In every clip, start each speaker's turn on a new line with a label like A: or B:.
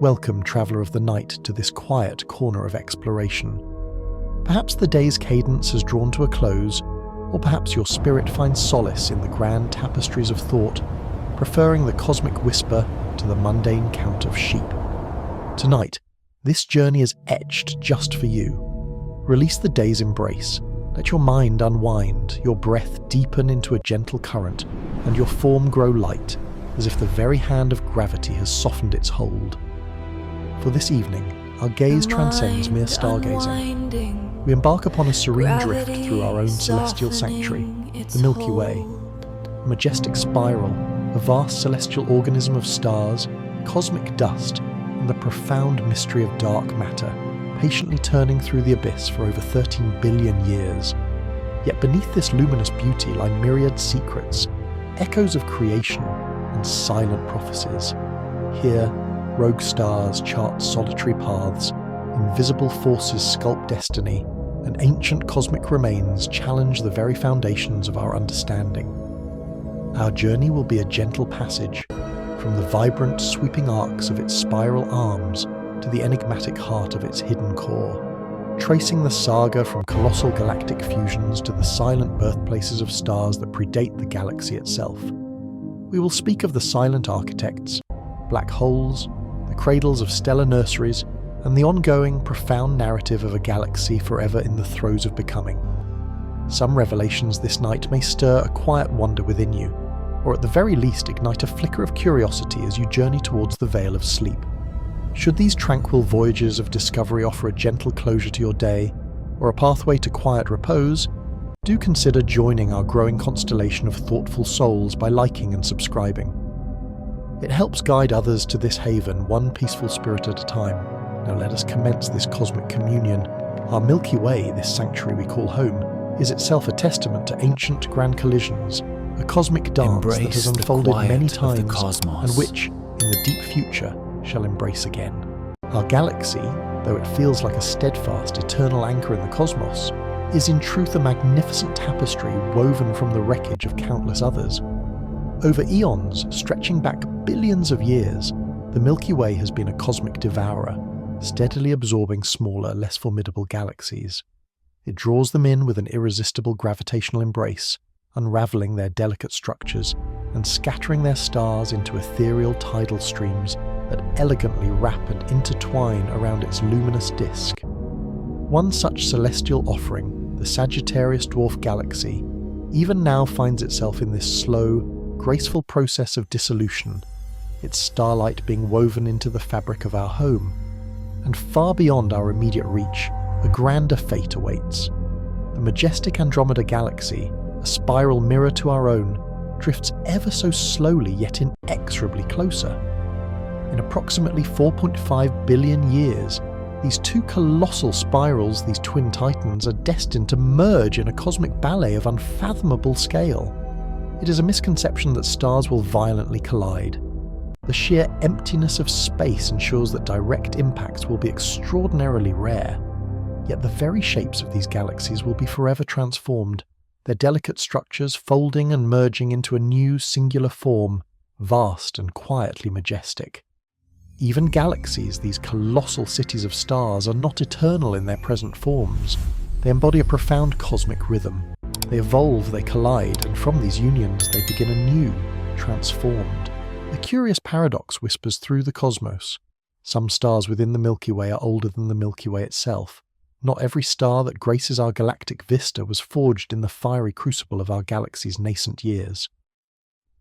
A: Welcome, traveller of the night, to this quiet corner of exploration. Perhaps the day's cadence has drawn to a close, or perhaps your spirit finds solace in the grand tapestries of thought, preferring the cosmic whisper to the mundane count of sheep. Tonight, this journey is etched just for you. Release the day's embrace. Let your mind unwind, your breath deepen into a gentle current, and your form grow light, as if the very hand of gravity has softened its hold. For this evening, our gaze transcends mere stargazing. We embark upon a serene drift through our own celestial sanctuary, the Milky Way. A majestic spiral, a vast celestial organism of stars, cosmic dust, and the profound mystery of dark matter, patiently turning through the abyss for over 13 billion years. Yet beneath this luminous beauty lie myriad secrets, echoes of creation and silent prophecies. Here, rogue stars chart solitary paths, invisible forces sculpt destiny, and ancient cosmic remains challenge the very foundations of our understanding. Our journey will be a gentle passage, from the vibrant, sweeping arcs of its spiral arms to the enigmatic heart of its hidden core, tracing the saga from colossal galactic fusions to the silent birthplaces of stars that predate the galaxy itself. We will speak of the silent architects, black holes, the cradles of stellar nurseries, and the ongoing, profound narrative of a galaxy forever in the throes of becoming. Some revelations this night may stir a quiet wonder within you, or at the very least ignite a flicker of curiosity as you journey towards the veil of sleep. Should these tranquil voyages of discovery offer a gentle closure to your day, or a pathway to quiet repose, do consider joining our growing constellation of thoughtful souls by liking and subscribing. It helps guide others to this haven, one peaceful spirit at a time. Now let us commence this cosmic communion. Our Milky Way, this sanctuary we call home, is itself a testament to ancient grand collisions, a cosmic dance that has unfolded many times and which, in the deep future, shall embrace again. Our galaxy, though it feels like a steadfast, eternal anchor in the cosmos, is in truth a magnificent tapestry woven from the wreckage of countless others. Over eons, stretching back billions of years, the Milky Way has been a cosmic devourer, steadily absorbing smaller, less formidable galaxies. It draws them in with an irresistible gravitational embrace, unravelling their delicate structures and scattering their stars into ethereal tidal streams that elegantly wrap and intertwine around its luminous disk. One such celestial offering, the Sagittarius dwarf galaxy, even now finds itself in this slow, graceful process of dissolution, its starlight being woven into the fabric of our home. And far beyond our immediate reach, a grander fate awaits. The majestic Andromeda galaxy, a spiral mirror to our own, drifts ever so slowly yet inexorably closer. In approximately 4.5 billion years, these two colossal spirals, these twin titans, are destined to merge in a cosmic ballet of unfathomable scale. It is a misconception that stars will violently collide. The sheer emptiness of space ensures that direct impacts will be extraordinarily rare. Yet the very shapes of these galaxies will be forever transformed, their delicate structures folding and merging into a new singular form, vast and quietly majestic. Even galaxies, these colossal cities of stars, are not eternal in their present forms. They embody a profound cosmic rhythm. They evolve, they collide, and from these unions they begin anew, transformed. A curious paradox whispers through the cosmos. Some stars within the Milky Way are older than the Milky Way itself. Not every star that graces our galactic vista was forged in the fiery crucible of our galaxy's nascent years.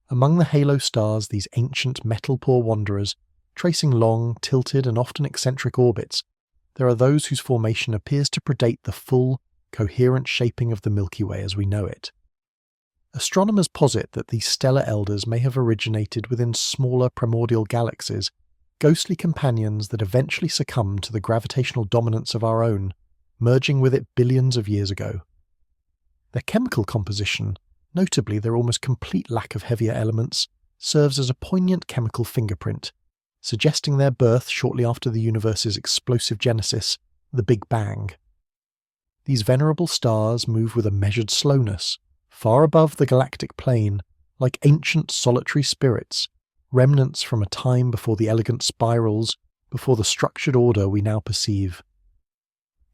A: Among the halo stars, these ancient metal-poor wanderers, tracing long, tilted and often eccentric orbits, there are those whose formation appears to predate the full, coherent shaping of the Milky Way as we know it. Astronomers posit that these stellar elders may have originated within smaller primordial galaxies, ghostly companions that eventually succumbed to the gravitational dominance of our own, merging with it billions of years ago. Their chemical composition, notably their almost complete lack of heavier elements, serves as a poignant chemical fingerprint, suggesting their birth shortly after the universe's explosive genesis, the Big Bang. These venerable stars move with a measured slowness, far above the galactic plane, like ancient solitary spirits, remnants from a time before the elegant spirals, before the structured order we now perceive.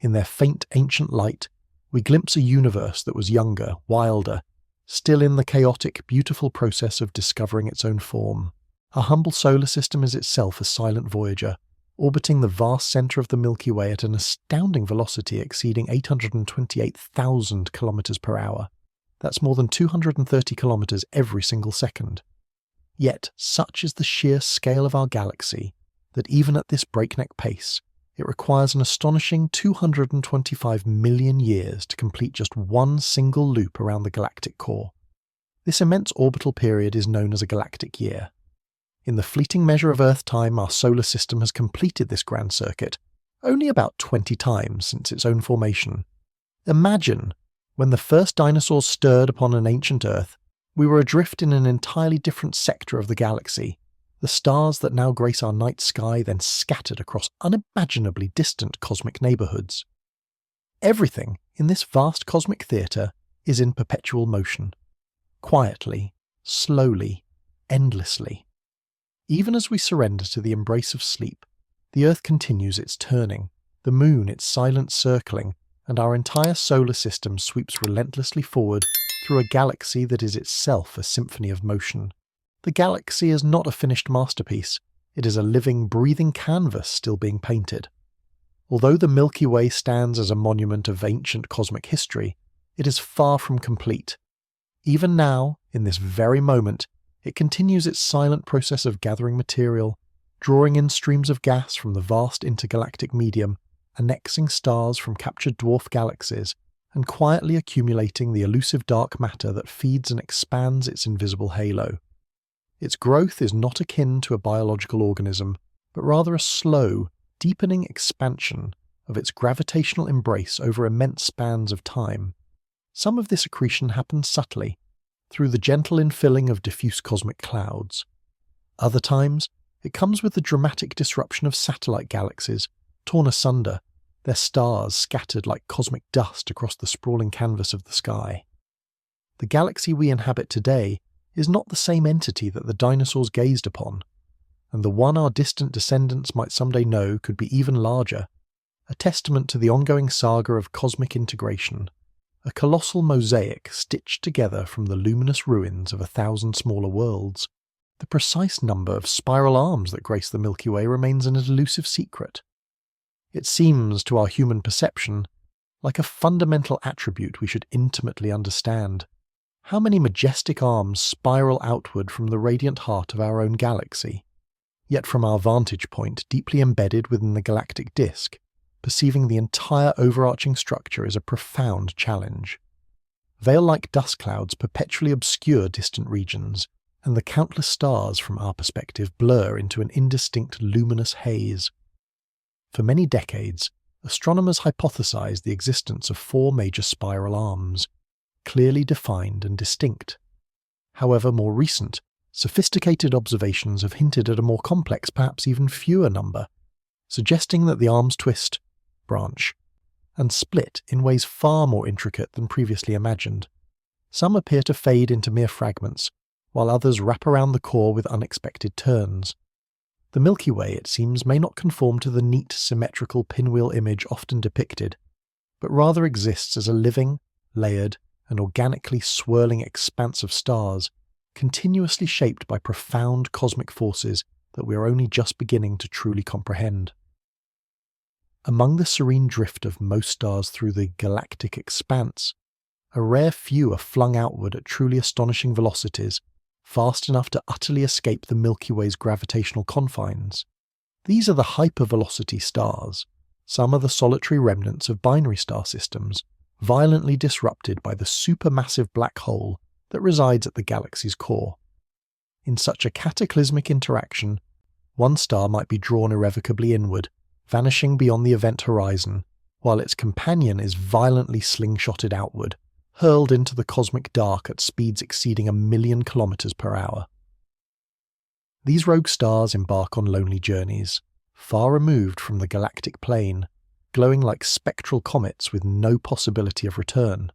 A: In their faint ancient light, we glimpse a universe that was younger, wilder, still in the chaotic, beautiful process of discovering its own form. Our humble solar system is itself a silent voyager, orbiting the vast centre of the Milky Way at an astounding velocity exceeding 828,000 kilometers per hour. That's more than 230 kilometers every single second. Yet, such is the sheer scale of our galaxy that even at this breakneck pace, it requires an astonishing 225 million years to complete just one single loop around the galactic core. This immense orbital period is known as a galactic year. In the fleeting measure of Earth time, our solar system has completed this grand circuit only about 20 times since its own formation. Imagine, when the first dinosaurs stirred upon an ancient Earth, we were adrift in an entirely different sector of the galaxy. The stars that now grace our night sky then scattered across unimaginably distant cosmic neighbourhoods. Everything in this vast cosmic theatre is in perpetual motion. Quietly, slowly, endlessly. Even as we surrender to the embrace of sleep, the Earth continues its turning, the Moon its silent circling, and our entire solar system sweeps relentlessly forward through a galaxy that is itself a symphony of motion. The galaxy is not a finished masterpiece, it is a living, breathing canvas still being painted. Although the Milky Way stands as a monument of ancient cosmic history, it is far from complete. Even now, in this very moment, it continues its silent process of gathering material, drawing in streams of gas from the vast intergalactic medium, annexing stars from captured dwarf galaxies, and quietly accumulating the elusive dark matter that feeds and expands its invisible halo. Its growth is not akin to a biological organism, but rather a slow, deepening expansion of its gravitational embrace over immense spans of time. Some of this accretion happens subtly, through the gentle infilling of diffuse cosmic clouds. Other times, it comes with the dramatic disruption of satellite galaxies, torn asunder, their stars scattered like cosmic dust across the sprawling canvas of the sky. The galaxy we inhabit today is not the same entity that the dinosaurs gazed upon, and the one our distant descendants might someday know could be even larger, a testament to the ongoing saga of cosmic integration, a colossal mosaic stitched together from the luminous ruins of 1,000 smaller worlds. The precise number of spiral arms that grace the Milky Way remains an elusive secret. It seems, to our human perception, like a fundamental attribute we should intimately understand. How many majestic arms spiral outward from the radiant heart of our own galaxy? Yet from our vantage point, deeply embedded within the galactic disk, perceiving the entire overarching structure is a profound challenge. Veil-like dust clouds perpetually obscure distant regions, and the countless stars from our perspective blur into an indistinct luminous haze. For many decades, astronomers hypothesized the existence of 4 major spiral arms, clearly defined and distinct. However, more recent, sophisticated observations have hinted at a more complex, perhaps even fewer number, suggesting that the arms twist, branch, and split in ways far more intricate than previously imagined. Some appear to fade into mere fragments, while others wrap around the core with unexpected turns. The Milky Way, it seems, may not conform to the neat, symmetrical pinwheel image often depicted, but rather exists as a living, layered, and organically swirling expanse of stars, continuously shaped by profound cosmic forces that we are only just beginning to truly comprehend. Among the serene drift of most stars through the galactic expanse, a rare few are flung outward at truly astonishing velocities, fast enough to utterly escape the Milky Way's gravitational confines. These are the hypervelocity stars. Some are the solitary remnants of binary star systems, violently disrupted by the supermassive black hole that resides at the galaxy's core. In such a cataclysmic interaction, one star might be drawn irrevocably inward, vanishing beyond the event horizon, while its companion is violently slingshotted outward, hurled into the cosmic dark at speeds exceeding 1,000,000 kilometers per hour. These rogue stars embark on lonely journeys, far removed from the galactic plane, glowing like spectral comets with no possibility of return.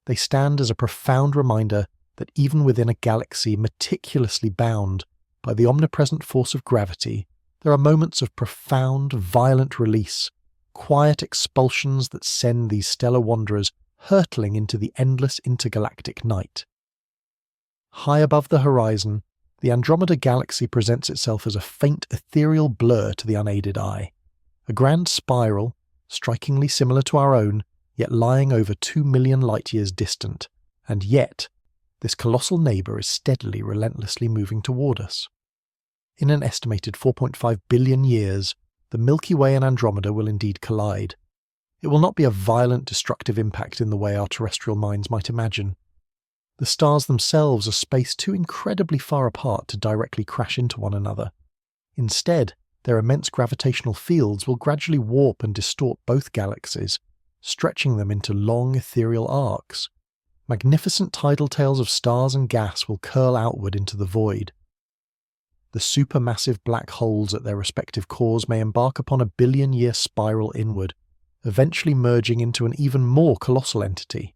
A: They stand as a profound reminder that even within a galaxy meticulously bound by the omnipresent force of gravity, There are moments of profound, violent release, quiet expulsions that send these stellar wanderers hurtling into the endless intergalactic night. High above the horizon, the Andromeda Galaxy presents itself as a faint ethereal blur to the unaided eye, a grand spiral, strikingly similar to our own, yet lying over 2 million light-years distant, and yet, this colossal neighbour is steadily, relentlessly moving toward us. In an estimated 4.5 billion years, the Milky Way and Andromeda will indeed collide. It will not be a violent, destructive impact in the way our terrestrial minds might imagine. The stars themselves are spaced too incredibly far apart to directly crash into one another. Instead, their immense gravitational fields will gradually warp and distort both galaxies, stretching them into long ethereal arcs. Magnificent tidal tails of stars and gas will curl outward into the void. The supermassive black holes at their respective cores may embark upon a billion-year spiral inward, eventually merging into an even more colossal entity.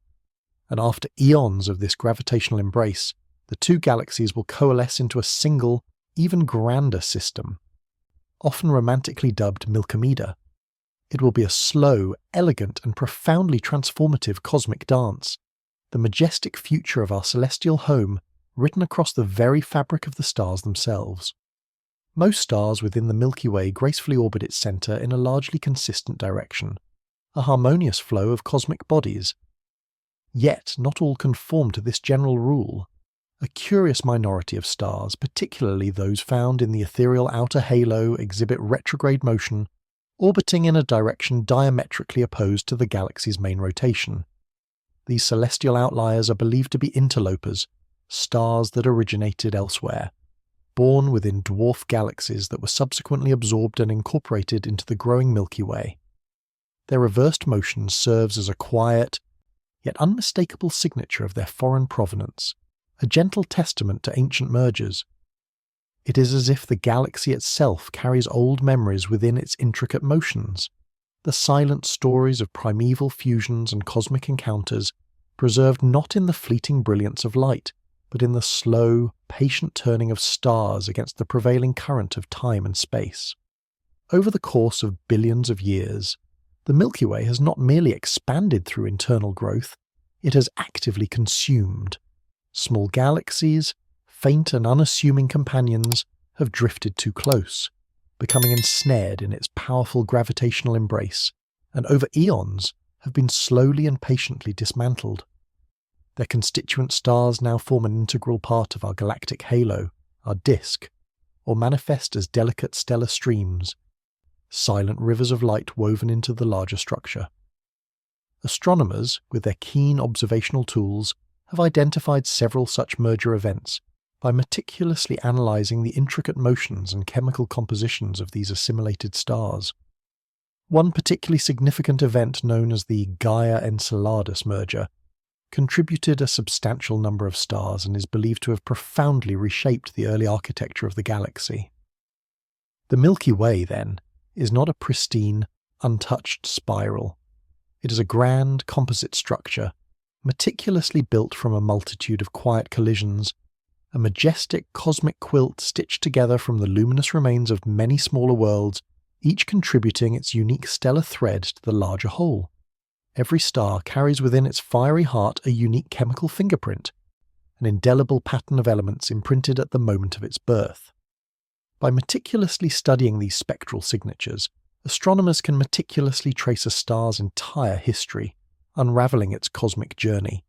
A: And after eons of this gravitational embrace, the two galaxies will coalesce into a single, even grander system, often romantically dubbed Milkomeda. It will be a slow, elegant, and profoundly transformative cosmic dance, the majestic future of our celestial home written across the very fabric of the stars themselves. Most stars within the Milky Way gracefully orbit its centre in a largely consistent direction, a harmonious flow of cosmic bodies. Yet not all conform to this general rule. A curious minority of stars, particularly those found in the ethereal outer halo, exhibit retrograde motion, orbiting in a direction diametrically opposed to the galaxy's main rotation. These celestial outliers are believed to be interlopers, stars that originated elsewhere, born within dwarf galaxies that were subsequently absorbed and incorporated into the growing Milky Way. Their reversed motion serves as a quiet, yet unmistakable signature of their foreign provenance, a gentle testament to ancient mergers. It is as if the galaxy itself carries old memories within its intricate motions, the silent stories of primeval fusions and cosmic encounters, preserved not in the fleeting brilliance of light, but in the slow, patient turning of stars against the prevailing current of time and space. Over the course of billions of years, the Milky Way has not merely expanded through internal growth, it has actively consumed. Small galaxies, faint and unassuming companions, have drifted too close, becoming ensnared in its powerful gravitational embrace, and over eons have been slowly and patiently dismantled. Their constituent stars now form an integral part of our galactic halo, our disk, or manifest as delicate stellar streams, silent rivers of light woven into the larger structure. Astronomers, with their keen observational tools, have identified several such merger events by meticulously analysing the intricate motions and chemical compositions of these assimilated stars. One particularly significant event, known as the Gaia-Enceladus merger, contributed a substantial number of stars and is believed to have profoundly reshaped the early architecture of the galaxy. The Milky Way, then, is not a pristine, untouched spiral. It is a grand, composite structure, meticulously built from a multitude of quiet collisions, a majestic cosmic quilt stitched together from the luminous remains of many smaller worlds, each contributing its unique stellar thread to the larger whole. Every star carries within its fiery heart a unique chemical fingerprint, an indelible pattern of elements imprinted at the moment of its birth. By meticulously studying these spectral signatures, astronomers can meticulously trace a star's entire history, unravelling its cosmic journey.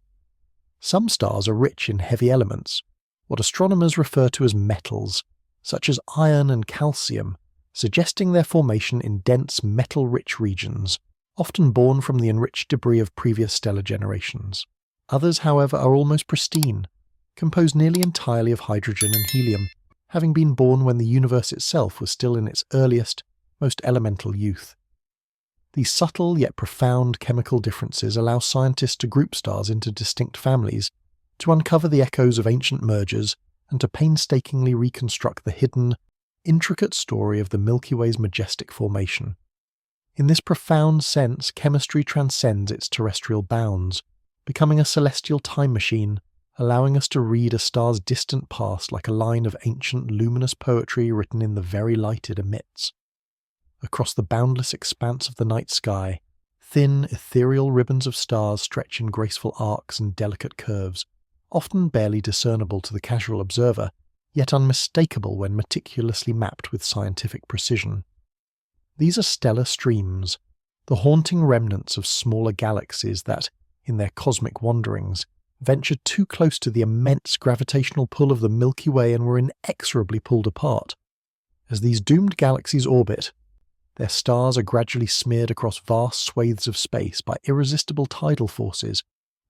A: Some stars are rich in heavy elements, what astronomers refer to as metals, such as iron and calcium, suggesting their formation in dense metal-rich regions, often born from the enriched debris of previous stellar generations. Others, however, are almost pristine, composed nearly entirely of hydrogen and helium, having been born when the universe itself was still in its earliest, most elemental youth. These subtle yet profound chemical differences allow scientists to group stars into distinct families, to uncover the echoes of ancient mergers, and to painstakingly reconstruct the hidden, intricate story of the Milky Way's majestic formation. In this profound sense, chemistry transcends its terrestrial bounds, becoming a celestial time machine, allowing us to read a star's distant past like a line of ancient luminous poetry written in the very light it emits. Across the boundless expanse of the night sky, thin, ethereal ribbons of stars stretch in graceful arcs and delicate curves, often barely discernible to the casual observer, yet unmistakable when meticulously mapped with scientific precision. These are stellar streams, the haunting remnants of smaller galaxies that, in their cosmic wanderings, ventured too close to the immense gravitational pull of the Milky Way and were inexorably pulled apart. As these doomed galaxies orbit, their stars are gradually smeared across vast swathes of space by irresistible tidal forces,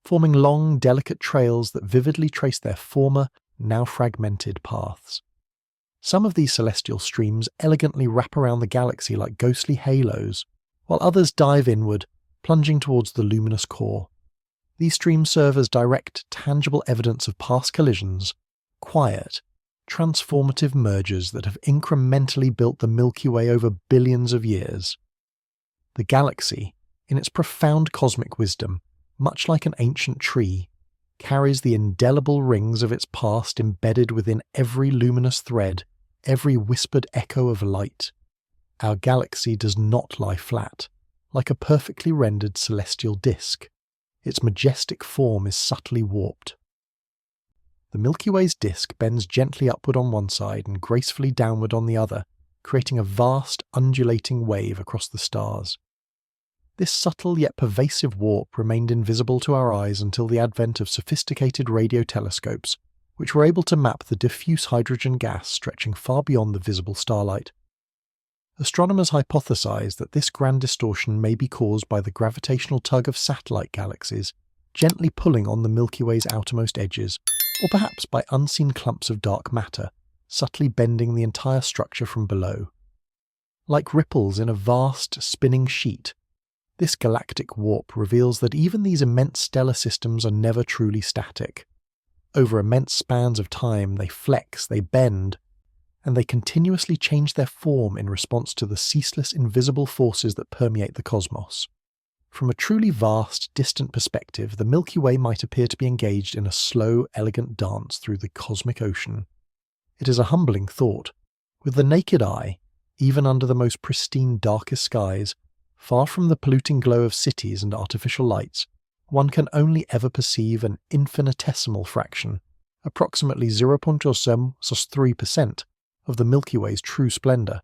A: forming long, delicate trails that vividly trace their former, now fragmented paths. Some of these celestial streams elegantly wrap around the galaxy like ghostly halos, while others dive inward, plunging towards the luminous core. These streams serve as direct, tangible evidence of past collisions, quiet, transformative mergers that have incrementally built the Milky Way over billions of years. The galaxy, in its profound cosmic wisdom, much like an ancient tree, carries the indelible rings of its past embedded within every luminous thread, every whispered echo of light. Our galaxy does not lie flat, like a perfectly rendered celestial disk. Its majestic form is subtly warped. The Milky Way's disk bends gently upward on one side and gracefully downward on the other, creating a vast, undulating wave across the stars. This subtle yet pervasive warp remained invisible to our eyes until the advent of sophisticated radio telescopes, which were able to map the diffuse hydrogen gas stretching far beyond the visible starlight. Astronomers hypothesize that this grand distortion may be caused by the gravitational tug of satellite galaxies, gently pulling on the Milky Way's outermost edges, or perhaps by unseen clumps of dark matter, subtly bending the entire structure from below. Like ripples in a vast, spinning sheet, this galactic warp reveals that even these immense stellar systems are never truly static. Over immense spans of time, they flex, they bend, and they continuously change their form in response to the ceaseless invisible forces that permeate the cosmos. From a truly vast, distant perspective, the Milky Way might appear to be engaged in a slow, elegant dance through the cosmic ocean. It is a humbling thought. With the naked eye, even under the most pristine, darkest skies, far from the polluting glow of cities and artificial lights, one can only ever perceive an infinitesimal fraction, approximately 0.03%, of the Milky Way's true splendour.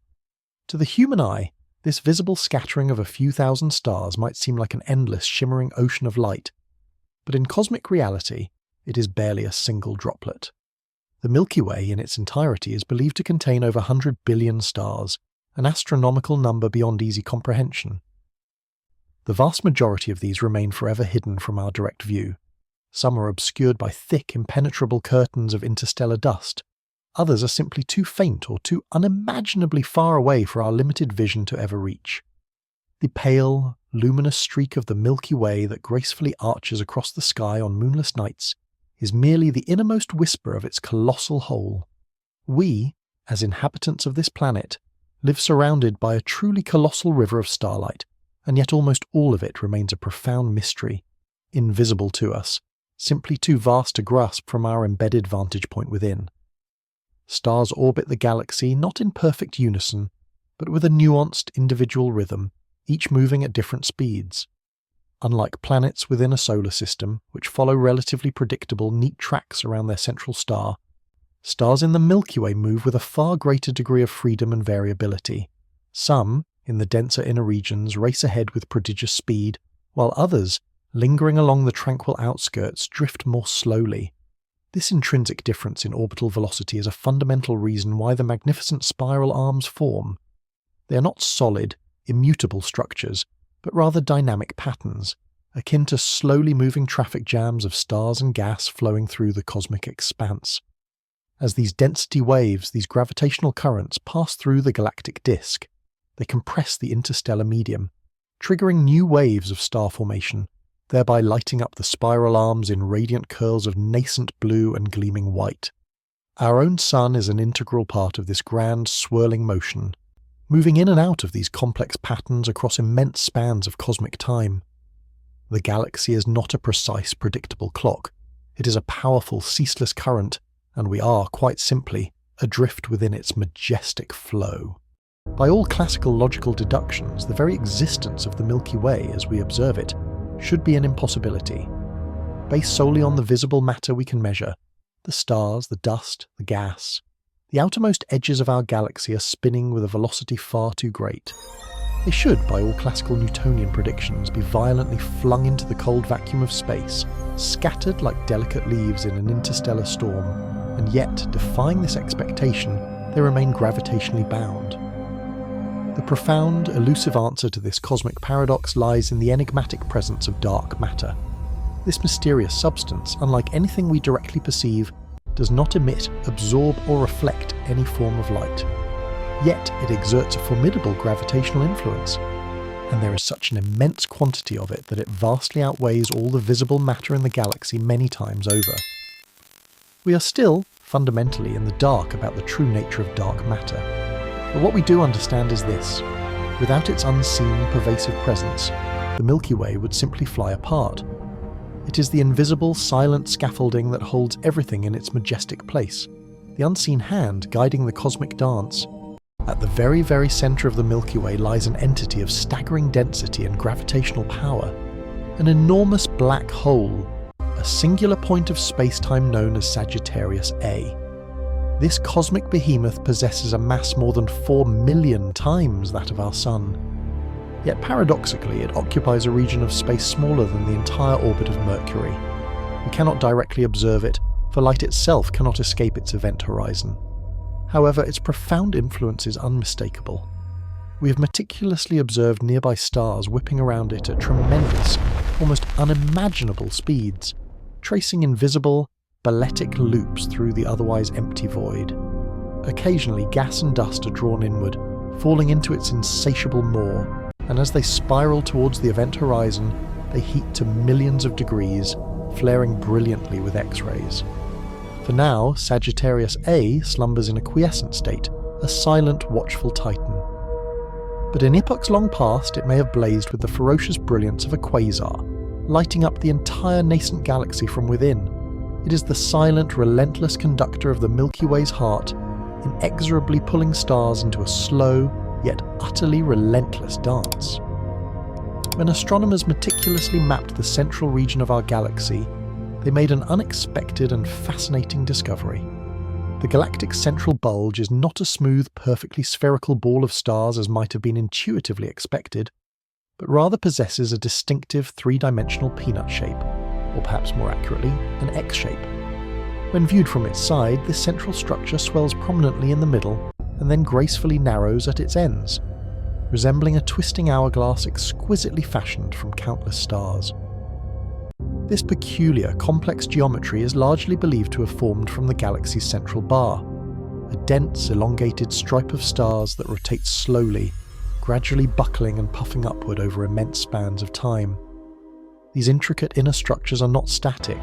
A: To the human eye, this visible scattering of a few thousand stars might seem like an endless, shimmering ocean of light, but in cosmic reality, it is barely a single droplet. The Milky Way in its entirety is believed to contain over 100 billion stars, an astronomical number beyond easy comprehension. The vast majority of these remain forever hidden from our direct view. Some are obscured by thick, impenetrable curtains of interstellar dust. Others are simply too faint or too unimaginably far away for our limited vision to ever reach. The pale, luminous streak of the Milky Way that gracefully arches across the sky on moonless nights is merely the innermost whisper of its colossal whole. We, as inhabitants of this planet, live surrounded by a truly colossal river of starlight, and yet almost all of it remains a profound mystery, invisible to us, simply too vast to grasp from our embedded vantage point within. Stars orbit the galaxy not in perfect unison, but with a nuanced individual rhythm, each moving at different speeds. Unlike planets within a solar system, which follow relatively predictable, neat tracks around their central star, stars in the Milky Way move with a far greater degree of freedom and variability. Some, in the denser inner regions, race ahead with prodigious speed, while others, lingering along the tranquil outskirts, drift more slowly. This intrinsic difference in orbital velocity is a fundamental reason why the magnificent spiral arms form. They are not solid, immutable structures, but rather dynamic patterns, akin to slowly moving traffic jams of stars and gas flowing through the cosmic expanse. As these density waves, these gravitational currents, pass through the galactic disk, they compress the interstellar medium, triggering new waves of star formation, thereby lighting up the spiral arms in radiant curls of nascent blue and gleaming white. Our own sun is an integral part of this grand, swirling motion, moving in and out of these complex patterns across immense spans of cosmic time. The galaxy is not a precise, predictable clock. It is a powerful, ceaseless current, and we are, quite simply, adrift within its majestic flow. By all classical logical deductions, the very existence of the Milky Way as we observe it should be an impossibility. Based solely on the visible matter we can measure, the stars, the dust, the gas, the outermost edges of our galaxy are spinning with a velocity far too great. They should, by all classical Newtonian predictions, be violently flung into the cold vacuum of space, scattered like delicate leaves in an interstellar storm, and yet, defying this expectation, they remain gravitationally bound. The profound, elusive answer to this cosmic paradox lies in the enigmatic presence of dark matter. This mysterious substance, unlike anything we directly perceive, does not emit, absorb, or reflect any form of light. Yet it exerts a formidable gravitational influence, and there is such an immense quantity of it that it vastly outweighs all the visible matter in the galaxy many times over. We are still, fundamentally, in the dark about the true nature of dark matter, but what we do understand is this: without its unseen, pervasive presence, the Milky Way would simply fly apart. It is the invisible, silent scaffolding that holds everything in its majestic place, the unseen hand guiding the cosmic dance. At the very, very centre of the Milky Way lies an entity of staggering density and gravitational power, an enormous black hole, a singular point of space-time known as Sagittarius A. This cosmic behemoth possesses a mass more than 4 million times that of our Sun. Yet paradoxically, it occupies a region of space smaller than the entire orbit of Mercury. We cannot directly observe it, for light itself cannot escape its event horizon. However, its profound influence is unmistakable. We have meticulously observed nearby stars whipping around it at tremendous, almost unimaginable speeds, tracing invisible, balletic loops through the otherwise empty void. Occasionally, gas and dust are drawn inward, falling into its insatiable maw, and as they spiral towards the event horizon, they heat to millions of degrees, flaring brilliantly with X-rays. For now, Sagittarius A slumbers in a quiescent state, a silent, watchful titan. But in epochs long past, it may have blazed with the ferocious brilliance of a quasar, lighting up the entire nascent galaxy from within. It is the silent, relentless conductor of the Milky Way's heart, inexorably pulling stars into a slow, yet utterly relentless dance. When astronomers meticulously mapped the central region of our galaxy, they made an unexpected and fascinating discovery. The galactic central bulge is not a smooth, perfectly spherical ball of stars as might have been intuitively expected, but rather possesses a distinctive three-dimensional peanut shape, or perhaps more accurately, an X shape. When viewed from its side, this central structure swells prominently in the middle and then gracefully narrows at its ends, resembling a twisting hourglass exquisitely fashioned from countless stars. This peculiar, complex geometry is largely believed to have formed from the galaxy's central bar, a dense, elongated stripe of stars that rotates slowly, gradually buckling and puffing upward over immense spans of time. These intricate inner structures are not static.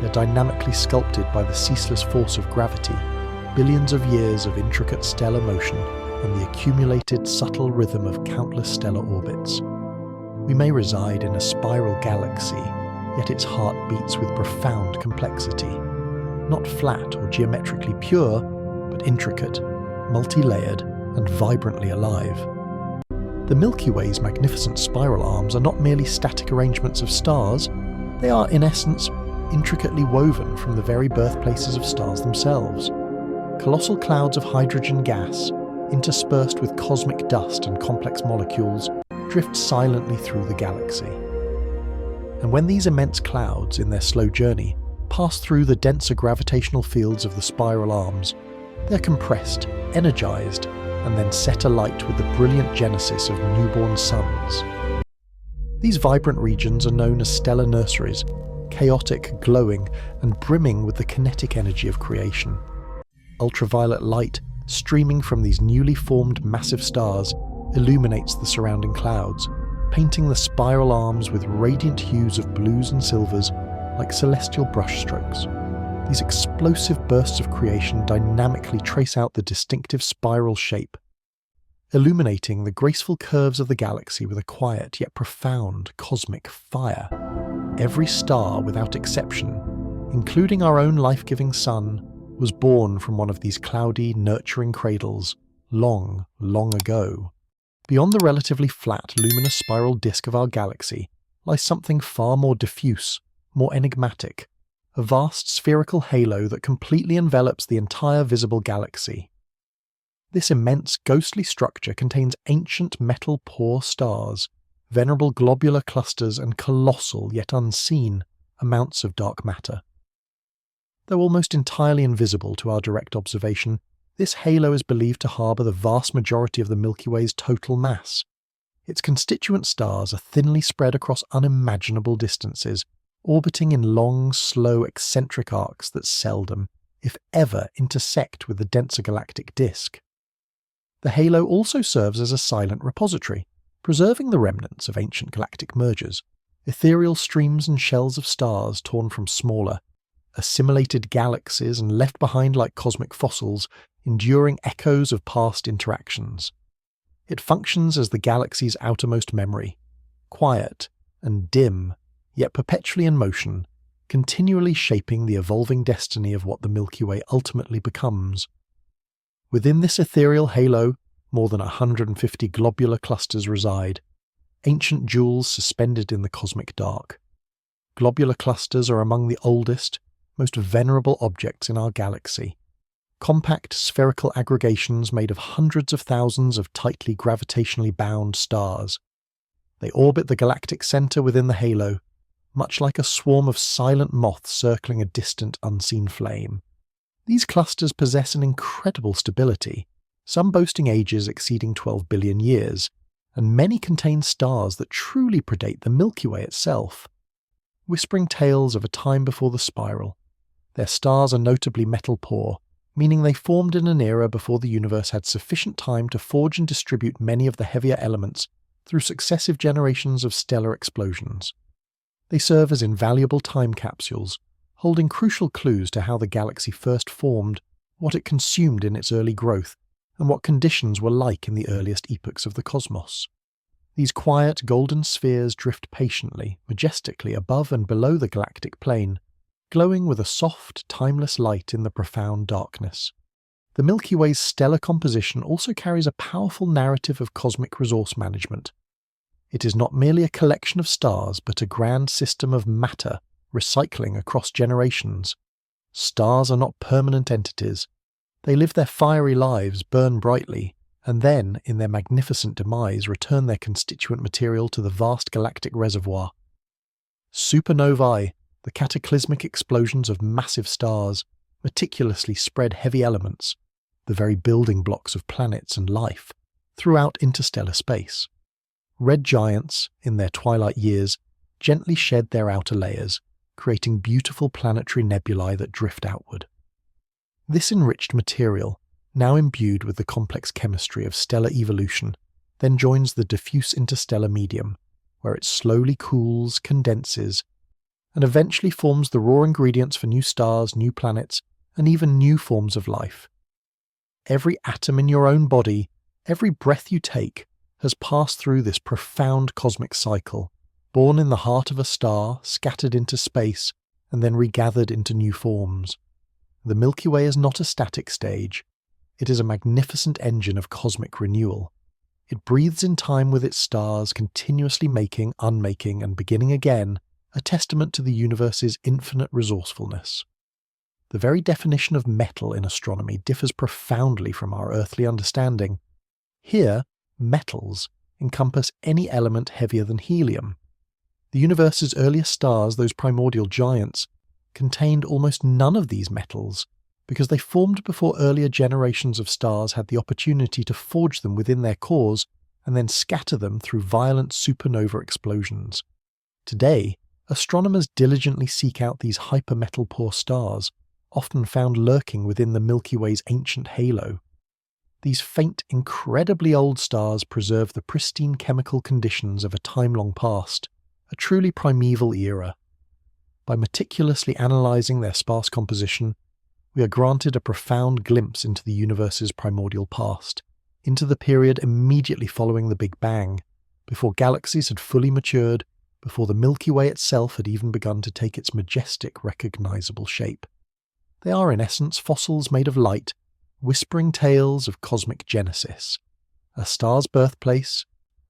A: They're dynamically sculpted by the ceaseless force of gravity, billions of years of intricate stellar motion, and the accumulated subtle rhythm of countless stellar orbits. We may reside in a spiral galaxy, yet its heart beats with profound complexity. Not flat or geometrically pure, but intricate, multi-layered, and vibrantly alive. The Milky Way's magnificent spiral arms are not merely static arrangements of stars, they are, in essence, intricately woven from the very birthplaces of stars themselves. Colossal clouds of hydrogen gas, interspersed with cosmic dust and complex molecules, drift silently through the galaxy. And when these immense clouds, in their slow journey, pass through the denser gravitational fields of the spiral arms, they're compressed, energized, and then set alight with the brilliant genesis of newborn suns. These vibrant regions are known as stellar nurseries, chaotic, glowing, and brimming with the kinetic energy of creation. Ultraviolet light, streaming from these newly formed massive stars, illuminates the surrounding clouds, painting the spiral arms with radiant hues of blues and silvers like celestial brushstrokes. These explosive bursts of creation dynamically trace out the distinctive spiral shape, illuminating the graceful curves of the galaxy with a quiet yet profound cosmic fire. Every star, without exception, including our own life-giving sun, was born from one of these cloudy, nurturing cradles long, long ago. Beyond the relatively flat, luminous spiral disk of our galaxy lies something far more diffuse, more enigmatic, a vast spherical halo that completely envelops the entire visible galaxy. This immense ghostly structure contains ancient metal-poor stars, venerable globular clusters, and colossal yet unseen amounts of dark matter. Though almost entirely invisible to our direct observation, this halo is believed to harbour the vast majority of the Milky Way's total mass. Its constituent stars are thinly spread across unimaginable distances, orbiting in long, slow, eccentric arcs that seldom, if ever, intersect with the denser galactic disk. The halo also serves as a silent repository, preserving the remnants of ancient galactic mergers, ethereal streams and shells of stars torn from smaller, assimilated galaxies and left behind like cosmic fossils, enduring echoes of past interactions. It functions as the galaxy's outermost memory, quiet and dim, yet perpetually in motion, continually shaping the evolving destiny of what the Milky Way ultimately becomes. Within this ethereal halo, more than 150 globular clusters reside, ancient jewels suspended in the cosmic dark. Globular clusters are among the oldest, most venerable objects in our galaxy. Compact spherical aggregations made of hundreds of thousands of tightly gravitationally bound stars. They orbit the galactic center within the halo, much like a swarm of silent moths circling a distant, unseen flame. These clusters possess an incredible stability, some boasting ages exceeding 12 billion years, and many contain stars that truly predate the Milky Way itself. Whispering tales of a time before the spiral, their stars are notably metal-poor, meaning they formed in an era before the universe had sufficient time to forge and distribute many of the heavier elements through successive generations of stellar explosions. They serve as invaluable time capsules, holding crucial clues to how the galaxy first formed, what it consumed in its early growth, and what conditions were like in the earliest epochs of the cosmos. These quiet, golden spheres drift patiently, majestically above and below the galactic plane, glowing with a soft, timeless light in the profound darkness. The Milky Way's stellar composition also carries a powerful narrative of cosmic resource management. It is not merely a collection of stars, but a grand system of matter recycling across generations. Stars are not permanent entities. They live their fiery lives, burn brightly, and then, in their magnificent demise, return their constituent material to the vast galactic reservoir. Supernovae, the cataclysmic explosions of massive stars, meticulously spread heavy elements, the very building blocks of planets and life, throughout interstellar space. Red giants, in their twilight years, gently shed their outer layers, creating beautiful planetary nebulae that drift outward. This enriched material, now imbued with the complex chemistry of stellar evolution, then joins the diffuse interstellar medium, where it slowly cools, condenses, and eventually forms the raw ingredients for new stars, new planets, and even new forms of life. Every atom in your own body, every breath you take, has passed through this profound cosmic cycle, born in the heart of a star, scattered into space, and then regathered into new forms. The Milky Way is not a static stage. It is a magnificent engine of cosmic renewal. It breathes in time with its stars, continuously making, unmaking, and beginning again, a testament to the universe's infinite resourcefulness. The very definition of metal in astronomy differs profoundly from our earthly understanding. Here, metals encompass any element heavier than helium. The universe's earliest stars, those primordial giants, contained almost none of these metals, because they formed before earlier generations of stars had the opportunity to forge them within their cores and then scatter them through violent supernova explosions. Today, astronomers diligently seek out these hypermetal-poor stars, often found lurking within the Milky Way's ancient halo. These faint, incredibly old stars preserve the pristine chemical conditions of a time long past, a truly primeval era. By meticulously analysing their sparse composition, we are granted a profound glimpse into the universe's primordial past, into the period immediately following the Big Bang, before galaxies had fully matured, before the Milky Way itself had even begun to take its majestic, recognizable shape. They are in essence fossils made of light, whispering tales of cosmic genesis. A star's birthplace,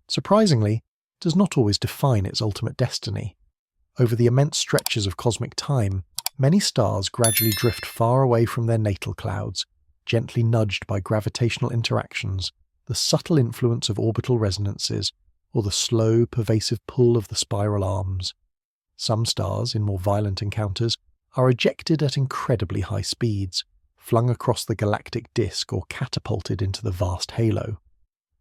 A: surprisingly, does not always define its ultimate destiny. Over the immense stretches of cosmic time, many stars gradually drift far away from their natal clouds, gently nudged by gravitational interactions, the subtle influence of orbital resonances, or the slow, pervasive pull of the spiral arms. Some stars, in more violent encounters, are ejected at incredibly high speeds, flung across the galactic disk or catapulted into the vast halo.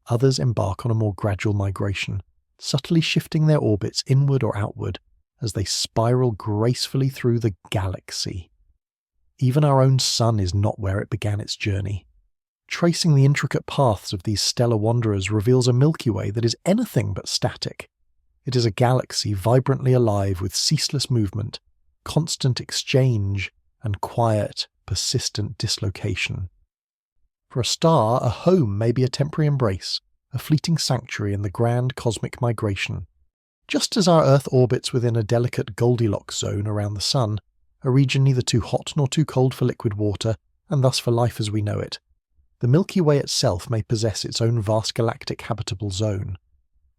A: Others embark on a more gradual migration, subtly shifting their orbits inward or outward as they spiral gracefully through the galaxy. Even our own sun is not where it began its journey. Tracing the intricate paths of these stellar wanderers reveals a Milky Way that is anything but static. It is a galaxy vibrantly alive with ceaseless movement, constant exchange, and quiet, persistent dislocation. For a star, a home may be a temporary embrace, a fleeting sanctuary in the grand cosmic migration. Just as our Earth orbits within a delicate Goldilocks zone around the Sun, a region neither too hot nor too cold for liquid water, and thus for life as we know it, the Milky Way itself may possess its own vast galactic habitable zone.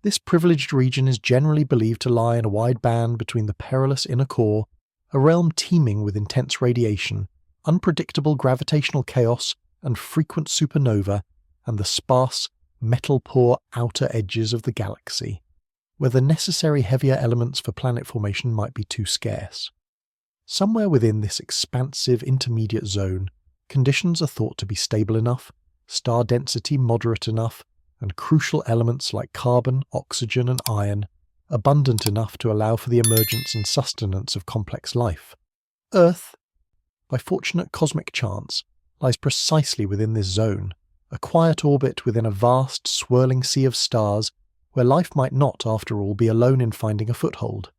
A: This privileged region is generally believed to lie in a wide band between the perilous inner core, a realm teeming with intense radiation, unpredictable gravitational chaos, and frequent supernova, and the sparse, metal-poor outer edges of the galaxy, where the necessary heavier elements for planet formation might be too scarce. Somewhere within this expansive intermediate zone, conditions are thought to be stable enough, star density moderate enough, and crucial elements like carbon, oxygen, and iron abundant enough to allow for the emergence and sustenance of complex life. Earth, by fortunate cosmic chance, lies precisely within this zone, a quiet orbit within a vast, swirling sea of stars where life might not, after all, be alone in finding a foothold.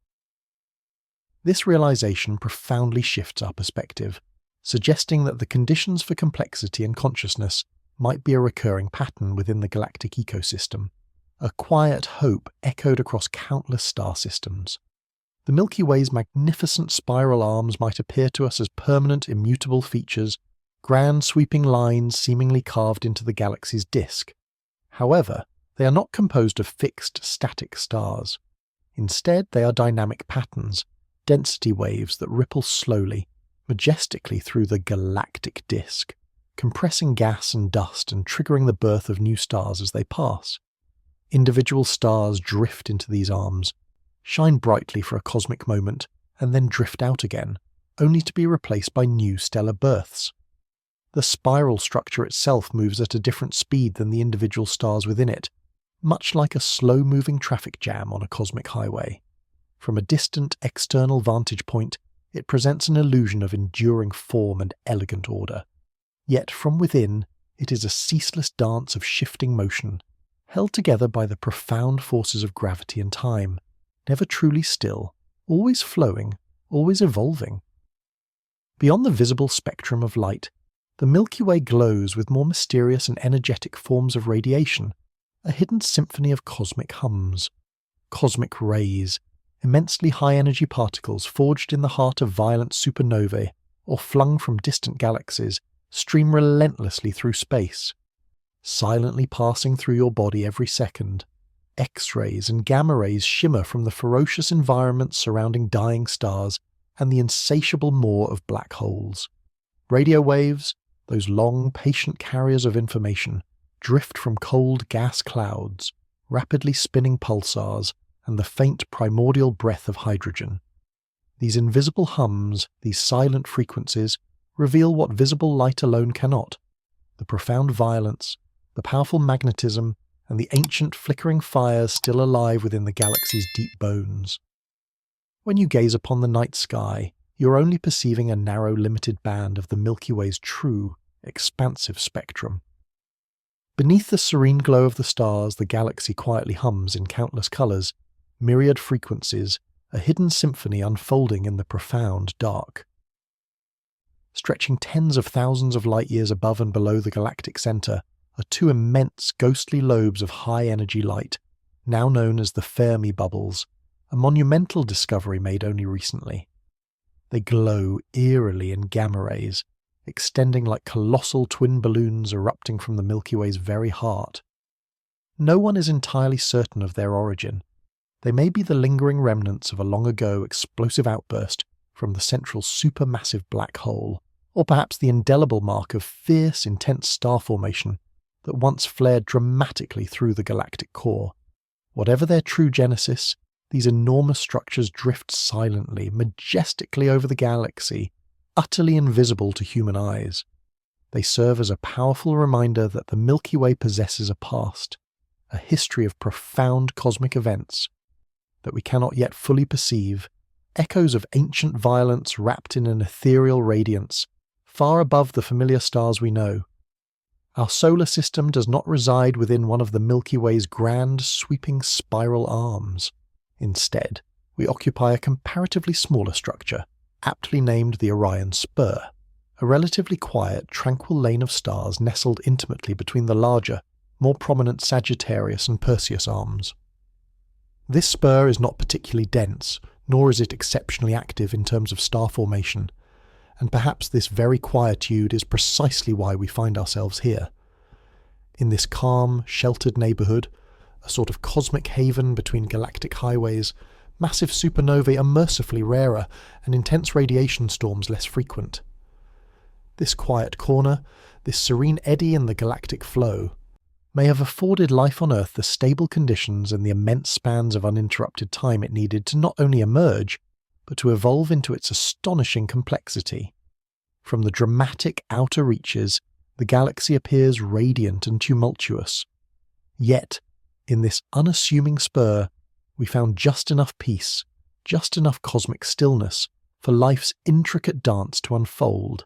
A: This realization profoundly shifts our perspective, suggesting that the conditions for complexity and consciousness might be a recurring pattern within the galactic ecosystem, a quiet hope echoed across countless star systems. The Milky Way's magnificent spiral arms might appear to us as permanent, immutable features, grand sweeping lines seemingly carved into the galaxy's disk. However, they are not composed of fixed, static stars. Instead, they are dynamic patterns, density waves that ripple slowly, majestically through the galactic disk, compressing gas and dust and triggering the birth of new stars as they pass. Individual stars drift into these arms, shine brightly for a cosmic moment, and then drift out again, only to be replaced by new stellar births. The spiral structure itself moves at a different speed than the individual stars within it, much like a slow-moving traffic jam on a cosmic highway. From a distant external vantage point, it presents an illusion of enduring form and elegant order. Yet from within, it is a ceaseless dance of shifting motion, held together by the profound forces of gravity and time, never truly still, always flowing, always evolving. Beyond the visible spectrum of light, the Milky Way glows with more mysterious and energetic forms of radiation, a hidden symphony of cosmic hums. Cosmic rays, immensely high-energy particles forged in the heart of violent supernovae or flung from distant galaxies, stream relentlessly through space, silently passing through your body every second. X-rays and gamma rays shimmer from the ferocious environments surrounding dying stars and the insatiable maw of black holes. Radio waves, those long, patient carriers of information, drift from cold gas clouds, rapidly spinning pulsars, and the faint primordial breath of hydrogen. These invisible hums, these silent frequencies, reveal what visible light alone cannot: the profound violence, the powerful magnetism, and the ancient flickering fires still alive within the galaxy's deep bones. When you gaze upon the night sky, you are only perceiving a narrow, limited band of the Milky Way's true, expansive spectrum. Beneath the serene glow of the stars, the galaxy quietly hums in countless colours, myriad frequencies, a hidden symphony unfolding in the profound dark. Stretching tens of thousands of light-years above and below the galactic centre are two immense ghostly lobes of high-energy light, now known as the Fermi bubbles, a monumental discovery made only recently. They glow eerily in gamma rays, extending like colossal twin balloons erupting from the Milky Way's very heart. No one is entirely certain of their origin. They may be the lingering remnants of a long-ago explosive outburst from the central supermassive black hole, or perhaps the indelible mark of fierce, intense star formation that once flared dramatically through the galactic core. Whatever their true genesis, these enormous structures drift silently, majestically over the galaxy, utterly invisible to human eyes. They serve as a powerful reminder that the Milky Way possesses a past, a history of profound cosmic events that we cannot yet fully perceive, echoes of ancient violence wrapped in an ethereal radiance, far above the familiar stars we know. Our solar system does not reside within one of the Milky Way's grand, sweeping spiral arms. Instead, we occupy a comparatively smaller structure, aptly named the Orion Spur, a relatively quiet, tranquil lane of stars nestled intimately between the larger, more prominent Sagittarius and Perseus arms. This spur is not particularly dense, nor is it exceptionally active in terms of star formation, and perhaps this very quietude is precisely why we find ourselves here. In this calm, sheltered neighbourhood, a sort of cosmic haven between galactic highways, massive supernovae are mercifully rarer and intense radiation storms less frequent. This quiet corner, this serene eddy in the galactic flow, may have afforded life on Earth the stable conditions and the immense spans of uninterrupted time it needed to not only emerge, but to evolve into its astonishing complexity. From the dramatic outer reaches, the galaxy appears radiant and tumultuous. Yet, in this unassuming spur, we found just enough peace, just enough cosmic stillness for life's intricate dance to unfold.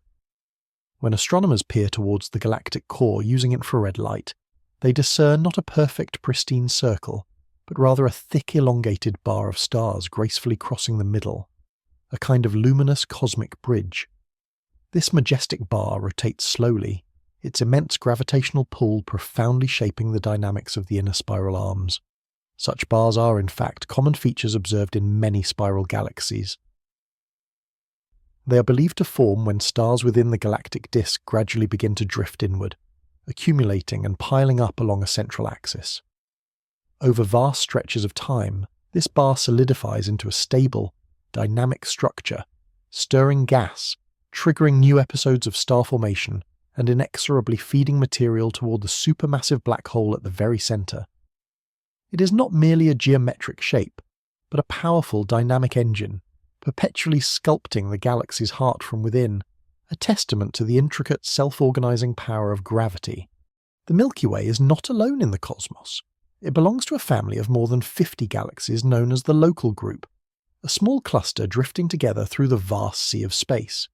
A: When astronomers peer towards the galactic core using infrared light, they discern not a perfect, pristine circle, but rather a thick, elongated bar of stars gracefully crossing the middle, a kind of luminous cosmic bridge. This majestic bar rotates slowly, its immense gravitational pull profoundly shaping the dynamics of the inner spiral arms. Such bars are, in fact, common features observed in many spiral galaxies. They are believed to form when stars within the galactic disk gradually begin to drift inward, accumulating and piling up along a central axis. Over vast stretches of time, this bar solidifies into a stable, dynamic structure, stirring gas, triggering new episodes of star formation, and inexorably feeding material toward the supermassive black hole at the very centre. It is not merely a geometric shape, but a powerful dynamic engine, perpetually sculpting the galaxy's heart from within, a testament to the intricate self-organizing power of gravity. The Milky Way is not alone in the cosmos. It belongs to a family of more than 50 galaxies known as the Local Group, a small cluster drifting together through the vast sea of space.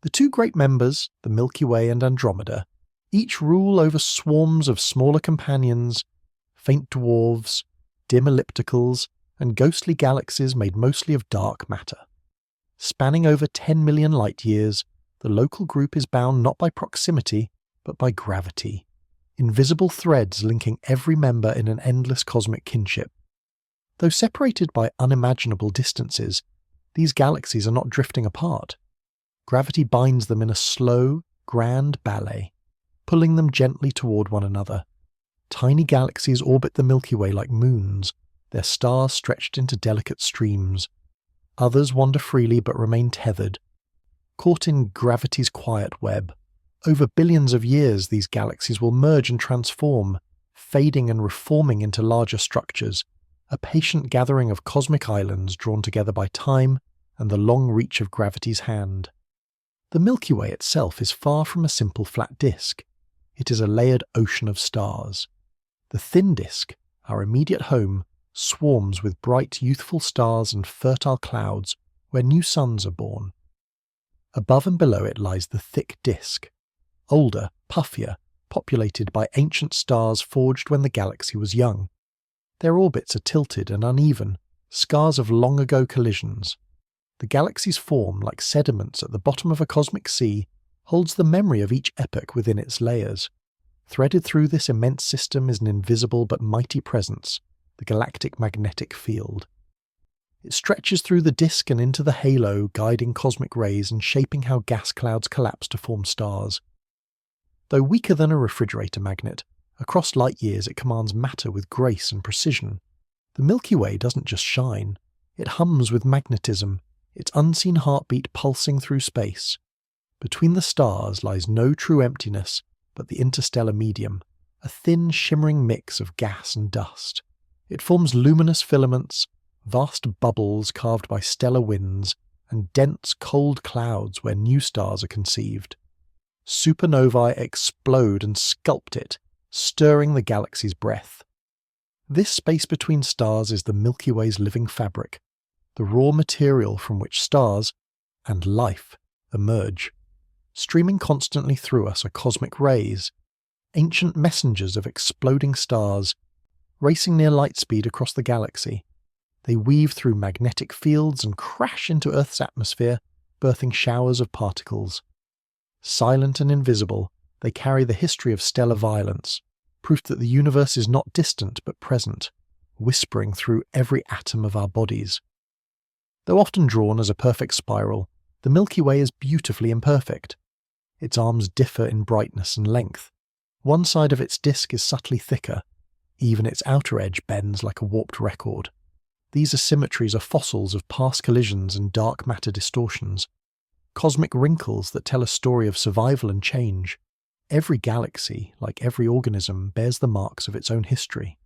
A: The two great members, the Milky Way and Andromeda, each rule over swarms of smaller companions, faint dwarfs, dim ellipticals, and ghostly galaxies made mostly of dark matter. Spanning over 10 million light-years, the Local Group is bound not by proximity, but by gravity, invisible threads linking every member in an endless cosmic kinship. Though separated by unimaginable distances, these galaxies are not drifting apart. Gravity binds them in a slow, grand ballet, pulling them gently toward one another. Tiny galaxies orbit the Milky Way like moons, their stars stretched into delicate streams. Others wander freely but remain tethered, caught in gravity's quiet web. Over billions of years, these galaxies will merge and transform, fading and reforming into larger structures, a patient gathering of cosmic islands drawn together by time and the long reach of gravity's hand. The Milky Way itself is far from a simple flat disk. It is a layered ocean of stars. The thin disk, our immediate home, swarms with bright, youthful stars and fertile clouds where new suns are born. Above and below it lies the thick disk, older, puffier, populated by ancient stars forged when the galaxy was young. Their orbits are tilted and uneven, scars of long-ago collisions. The galaxy's form, like sediments at the bottom of a cosmic sea, holds the memory of each epoch within its layers. Threaded through this immense system is an invisible but mighty presence, the galactic magnetic field. It stretches through the disk and into the halo, guiding cosmic rays and shaping how gas clouds collapse to form stars. Though weaker than a refrigerator magnet, across light years it commands matter with grace and precision. The Milky Way doesn't just shine, it hums with magnetism, its unseen heartbeat pulsing through space. Between the stars lies no true emptiness but the interstellar medium, a thin, shimmering mix of gas and dust. It forms luminous filaments, vast bubbles carved by stellar winds, and dense, cold clouds where new stars are conceived. Supernovae explode and sculpt it, stirring the galaxy's breath. This space between stars is the Milky Way's living fabric, the raw material from which stars, and life, emerge. Streaming constantly through us are cosmic rays, ancient messengers of exploding stars, racing near light speed across the galaxy. They weave through magnetic fields and crash into Earth's atmosphere, birthing showers of particles. Silent and invisible, they carry the history of stellar violence, proof that the universe is not distant but present, whispering through every atom of our bodies. Though often drawn as a perfect spiral, the Milky Way is beautifully imperfect. Its arms differ in brightness and length. One side of its disk is subtly thicker. Even its outer edge bends like a warped record. These asymmetries are fossils of past collisions and dark matter distortions, cosmic wrinkles that tell a story of survival and change. Every galaxy, like every organism, bears the marks of its own history.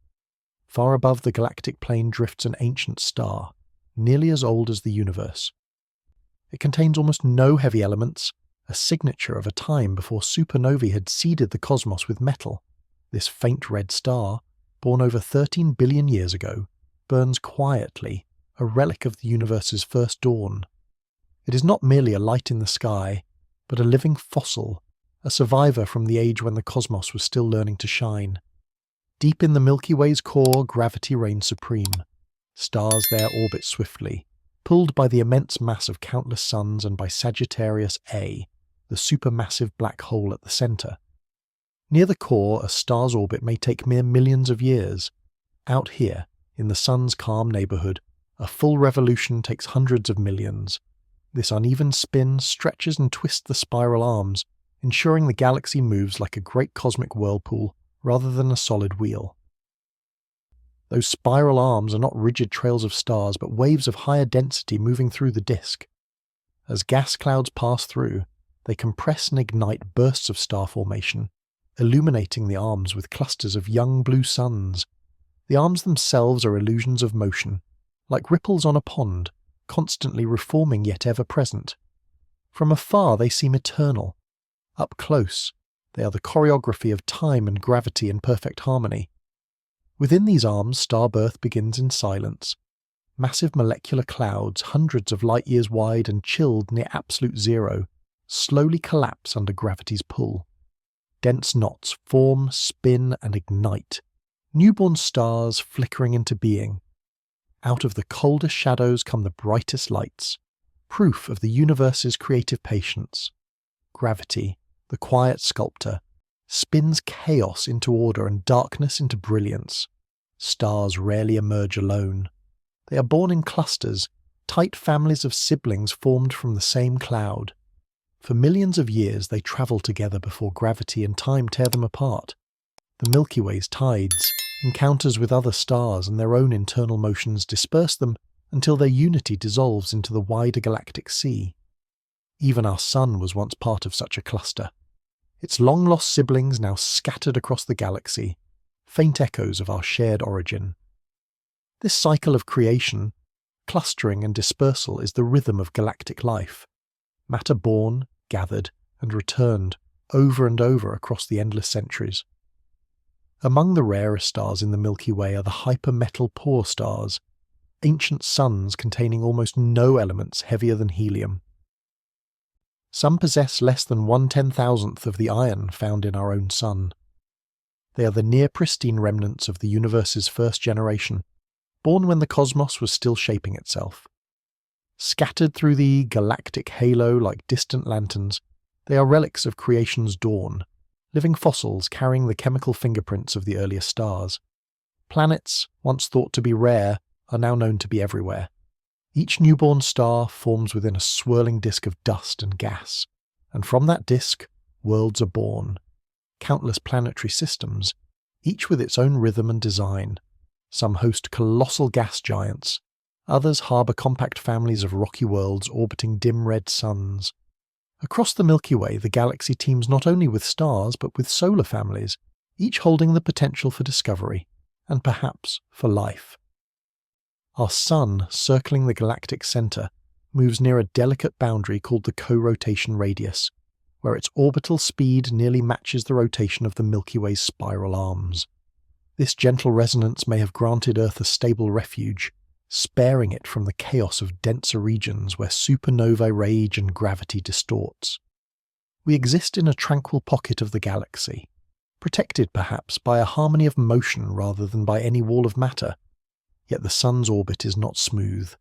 A: Far above the galactic plane drifts an ancient star, nearly as old as the universe. It contains almost no heavy elements, a signature of a time before supernovae had seeded the cosmos with metal. This faint red star, born over 13 billion years ago, burns quietly, a relic of the universe's first dawn. It is not merely a light in the sky, but a living fossil, a survivor from the age when the cosmos was still learning to shine. Deep in the Milky Way's core, gravity reigns supreme. Stars there orbit swiftly, pulled by the immense mass of countless suns and by Sagittarius A, the supermassive black hole at the centre. Near the core, a star's orbit may take mere millions of years. Out here, in the sun's calm neighbourhood, a full revolution takes hundreds of millions. This uneven spin stretches and twists the spiral arms, ensuring the galaxy moves like a great cosmic whirlpool rather than a solid wheel. Those spiral arms are not rigid trails of stars but waves of higher density moving through the disk. As gas clouds pass through, they compress and ignite bursts of star formation, illuminating the arms with clusters of young blue suns. The arms themselves are illusions of motion, like ripples on a pond, constantly reforming yet ever present. From afar they seem eternal. Up close, they are the choreography of time and gravity in perfect harmony. Within these arms, star birth begins in silence. Massive molecular clouds, hundreds of light years wide and chilled near absolute zero, slowly collapse under gravity's pull. Dense knots form, spin, and ignite. Newborn stars flickering into being. Out of the coldest shadows come the brightest lights, proof of the universe's creative patience. Gravity, the quiet sculptor, spins chaos into order and darkness into brilliance. Stars rarely emerge alone. They are born in clusters, tight families of siblings formed from the same cloud. For millions of years they travel together before gravity and time tear them apart. The Milky Way's tides, encounters with other stars and their own internal motions disperse them until their unity dissolves into the wider galactic sea. Even our Sun was once part of such a cluster. Its long-lost siblings now scattered across the galaxy, faint echoes of our shared origin. This cycle of creation, clustering and dispersal is the rhythm of galactic life. Matter born, gathered, and returned over and over across the endless centuries. Among the rarest stars in the Milky Way are the hypermetal poor stars, ancient suns containing almost no elements heavier than helium. Some possess less than 1/10,000th of the iron found in our own sun. They are the near-pristine remnants of the universe's first generation, born when the cosmos was still shaping itself. Scattered through the galactic halo like distant lanterns, they are relics of creation's dawn, living fossils carrying the chemical fingerprints of the earliest stars. Planets, once thought to be rare, are now known to be everywhere. Each newborn star forms within a swirling disk of dust and gas, and from that disk, worlds are born. Countless planetary systems, each with its own rhythm and design. Some host colossal gas giants, others harbour compact families of rocky worlds orbiting dim red suns. Across the Milky Way, the galaxy teems not only with stars but with solar families, each holding the potential for discovery, and perhaps for life. Our Sun, circling the galactic centre, moves near a delicate boundary called the co-rotation radius, where its orbital speed nearly matches the rotation of the Milky Way's spiral arms. This gentle resonance may have granted Earth a stable refuge, sparing it from the chaos of denser regions where supernovae rage and gravity distorts. We exist in a tranquil pocket of the galaxy, protected perhaps by a harmony of motion rather than by any wall of matter. Yet the Sun's orbit is not smooth.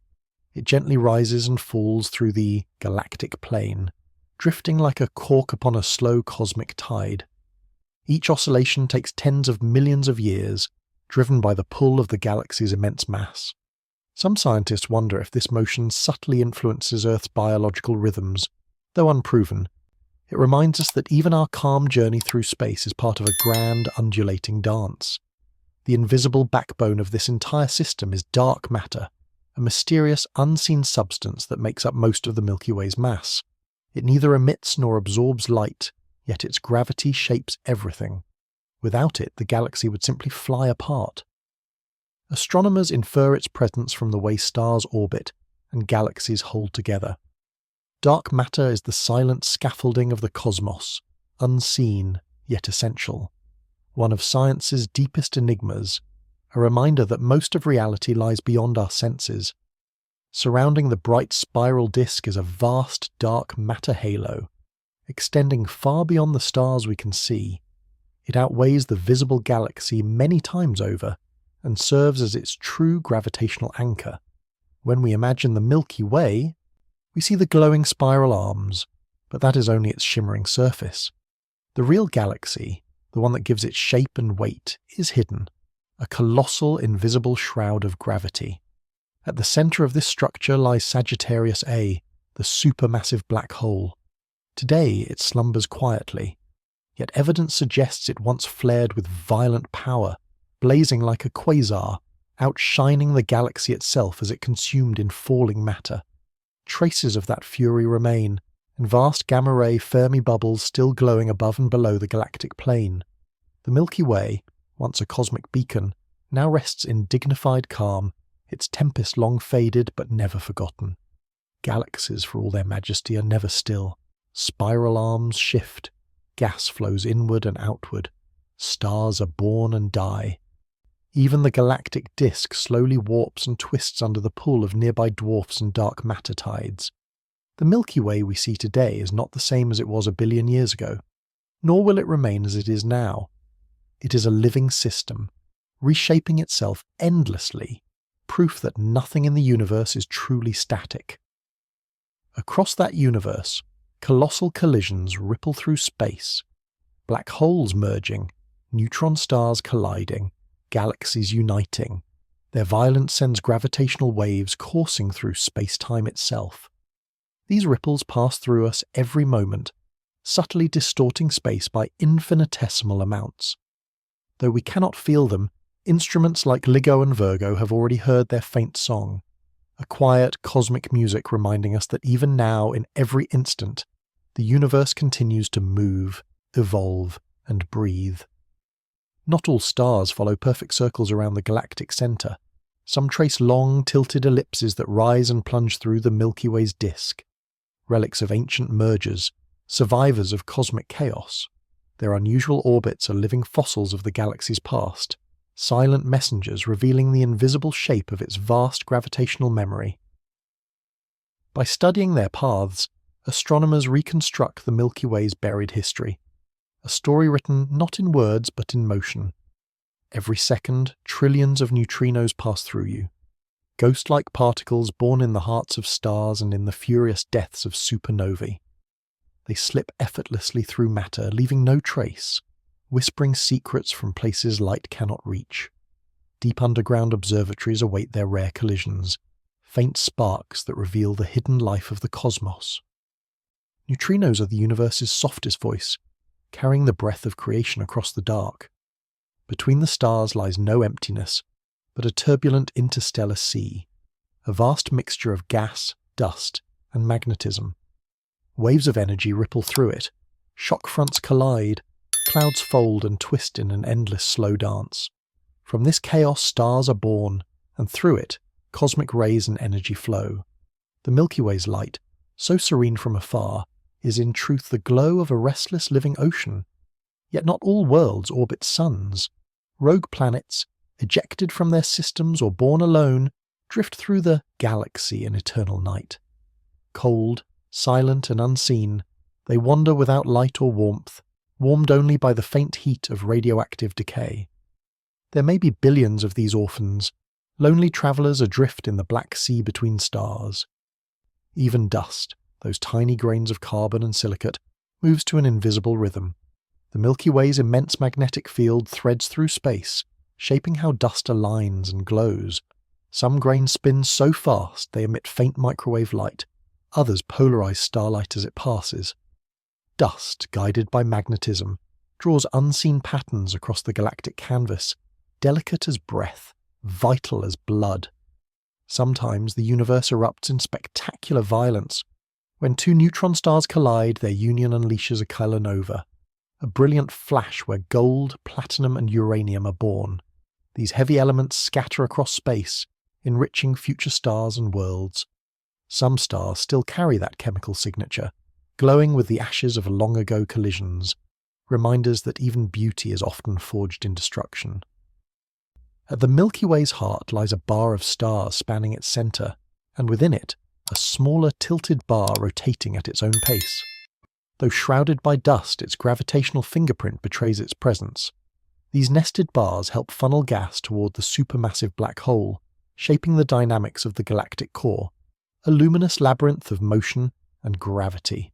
A: It gently rises and falls through the galactic plane, drifting like a cork upon a slow cosmic tide. Each oscillation takes tens of millions of years, driven by the pull of the galaxy's immense mass. Some scientists wonder if this motion subtly influences Earth's biological rhythms. Though unproven, it reminds us that even our calm journey through space is part of a grand undulating dance. The invisible backbone of this entire system is dark matter, a mysterious, unseen substance that makes up most of the Milky Way's mass. It neither emits nor absorbs light, yet its gravity shapes everything. Without it, the galaxy would simply fly apart. Astronomers infer its presence from the way stars orbit and galaxies hold together. Dark matter is the silent scaffolding of the cosmos, unseen yet essential. One of science's deepest enigmas, a reminder that most of reality lies beyond our senses. Surrounding the bright spiral disk is a vast dark matter halo, extending far beyond the stars we can see. It outweighs the visible galaxy many times over, and serves as its true gravitational anchor. When we imagine the Milky Way, we see the glowing spiral arms, but that is only its shimmering surface. The real galaxy, the one that gives it shape and weight, is hidden, a colossal invisible shroud of gravity. At the centre of this structure lies Sagittarius A, the supermassive black hole. Today it slumbers quietly, yet evidence suggests it once flared with violent power, blazing like a quasar, outshining the galaxy itself as it consumed in falling matter. Traces of that fury remain, and vast gamma-ray Fermi bubbles still glowing above and below the galactic plane. The Milky Way, once a cosmic beacon, now rests in dignified calm, its tempest long faded but never forgotten. Galaxies, for all their majesty, are never still. Spiral arms shift, gas flows inward and outward, stars are born and die. Even the galactic disk slowly warps and twists under the pull of nearby dwarfs and dark matter tides. The Milky Way we see today is not the same as it was a billion years ago, nor will it remain as it is now. It is a living system, reshaping itself endlessly, proof that nothing in the universe is truly static. Across that universe, colossal collisions ripple through space, black holes merging, neutron stars colliding, galaxies uniting. Their violence sends gravitational waves coursing through space-time itself. These ripples pass through us every moment, subtly distorting space by infinitesimal amounts. Though we cannot feel them, instruments like LIGO and Virgo have already heard their faint song, a quiet cosmic music reminding us that even now, in every instant, the universe continues to move, evolve, and breathe. Not all stars follow perfect circles around the galactic centre. Some trace long, tilted ellipses that rise and plunge through the Milky Way's disk. Relics of ancient mergers, survivors of cosmic chaos. Their unusual orbits are living fossils of the galaxy's past, silent messengers revealing the invisible shape of its vast gravitational memory. By studying their paths, astronomers reconstruct the Milky Way's buried history, a story written not in words but in motion. Every second, trillions of neutrinos pass through you, ghost-like particles born in the hearts of stars and in the furious deaths of supernovae. They slip effortlessly through matter, leaving no trace, whispering secrets from places light cannot reach. Deep underground observatories await their rare collisions, faint sparks that reveal the hidden life of the cosmos. Neutrinos are the universe's softest voice, carrying the breath of creation across the dark. Between the stars lies no emptiness, but a turbulent interstellar sea, a vast mixture of gas, dust, and magnetism. Waves of energy ripple through it, shock fronts collide, clouds fold and twist in an endless slow dance. From this chaos stars are born, and through it, cosmic rays and energy flow. The Milky Way's light, so serene from afar, is in truth the glow of a restless living ocean. Yet not all worlds orbit suns. Rogue planets, ejected from their systems or born alone, drift through the galaxy in eternal night. Cold, silent and unseen, they wander without light or warmth, warmed only by the faint heat of radioactive decay. There may be billions of these orphans, lonely travellers adrift in the black sea between stars. Even dust, those tiny grains of carbon and silicate, moves to an invisible rhythm. The Milky Way's immense magnetic field threads through space, shaping how dust aligns and glows. Some grains spin so fast they emit faint microwave light, others polarize starlight as it passes. Dust, guided by magnetism, draws unseen patterns across the galactic canvas, delicate as breath, vital as blood. Sometimes the universe erupts in spectacular violence. When two neutron stars collide, their union unleashes a kilonova, a brilliant flash where gold, platinum and uranium are born. These heavy elements scatter across space, enriching future stars and worlds. Some stars still carry that chemical signature, glowing with the ashes of long-ago collisions, reminders that even beauty is often forged in destruction. At the Milky Way's heart lies a bar of stars spanning its centre, and within it, a smaller tilted bar rotating at its own pace. Though shrouded by dust, its gravitational fingerprint betrays its presence. These nested bars help funnel gas toward the supermassive black hole, shaping the dynamics of the galactic core, a luminous labyrinth of motion and gravity.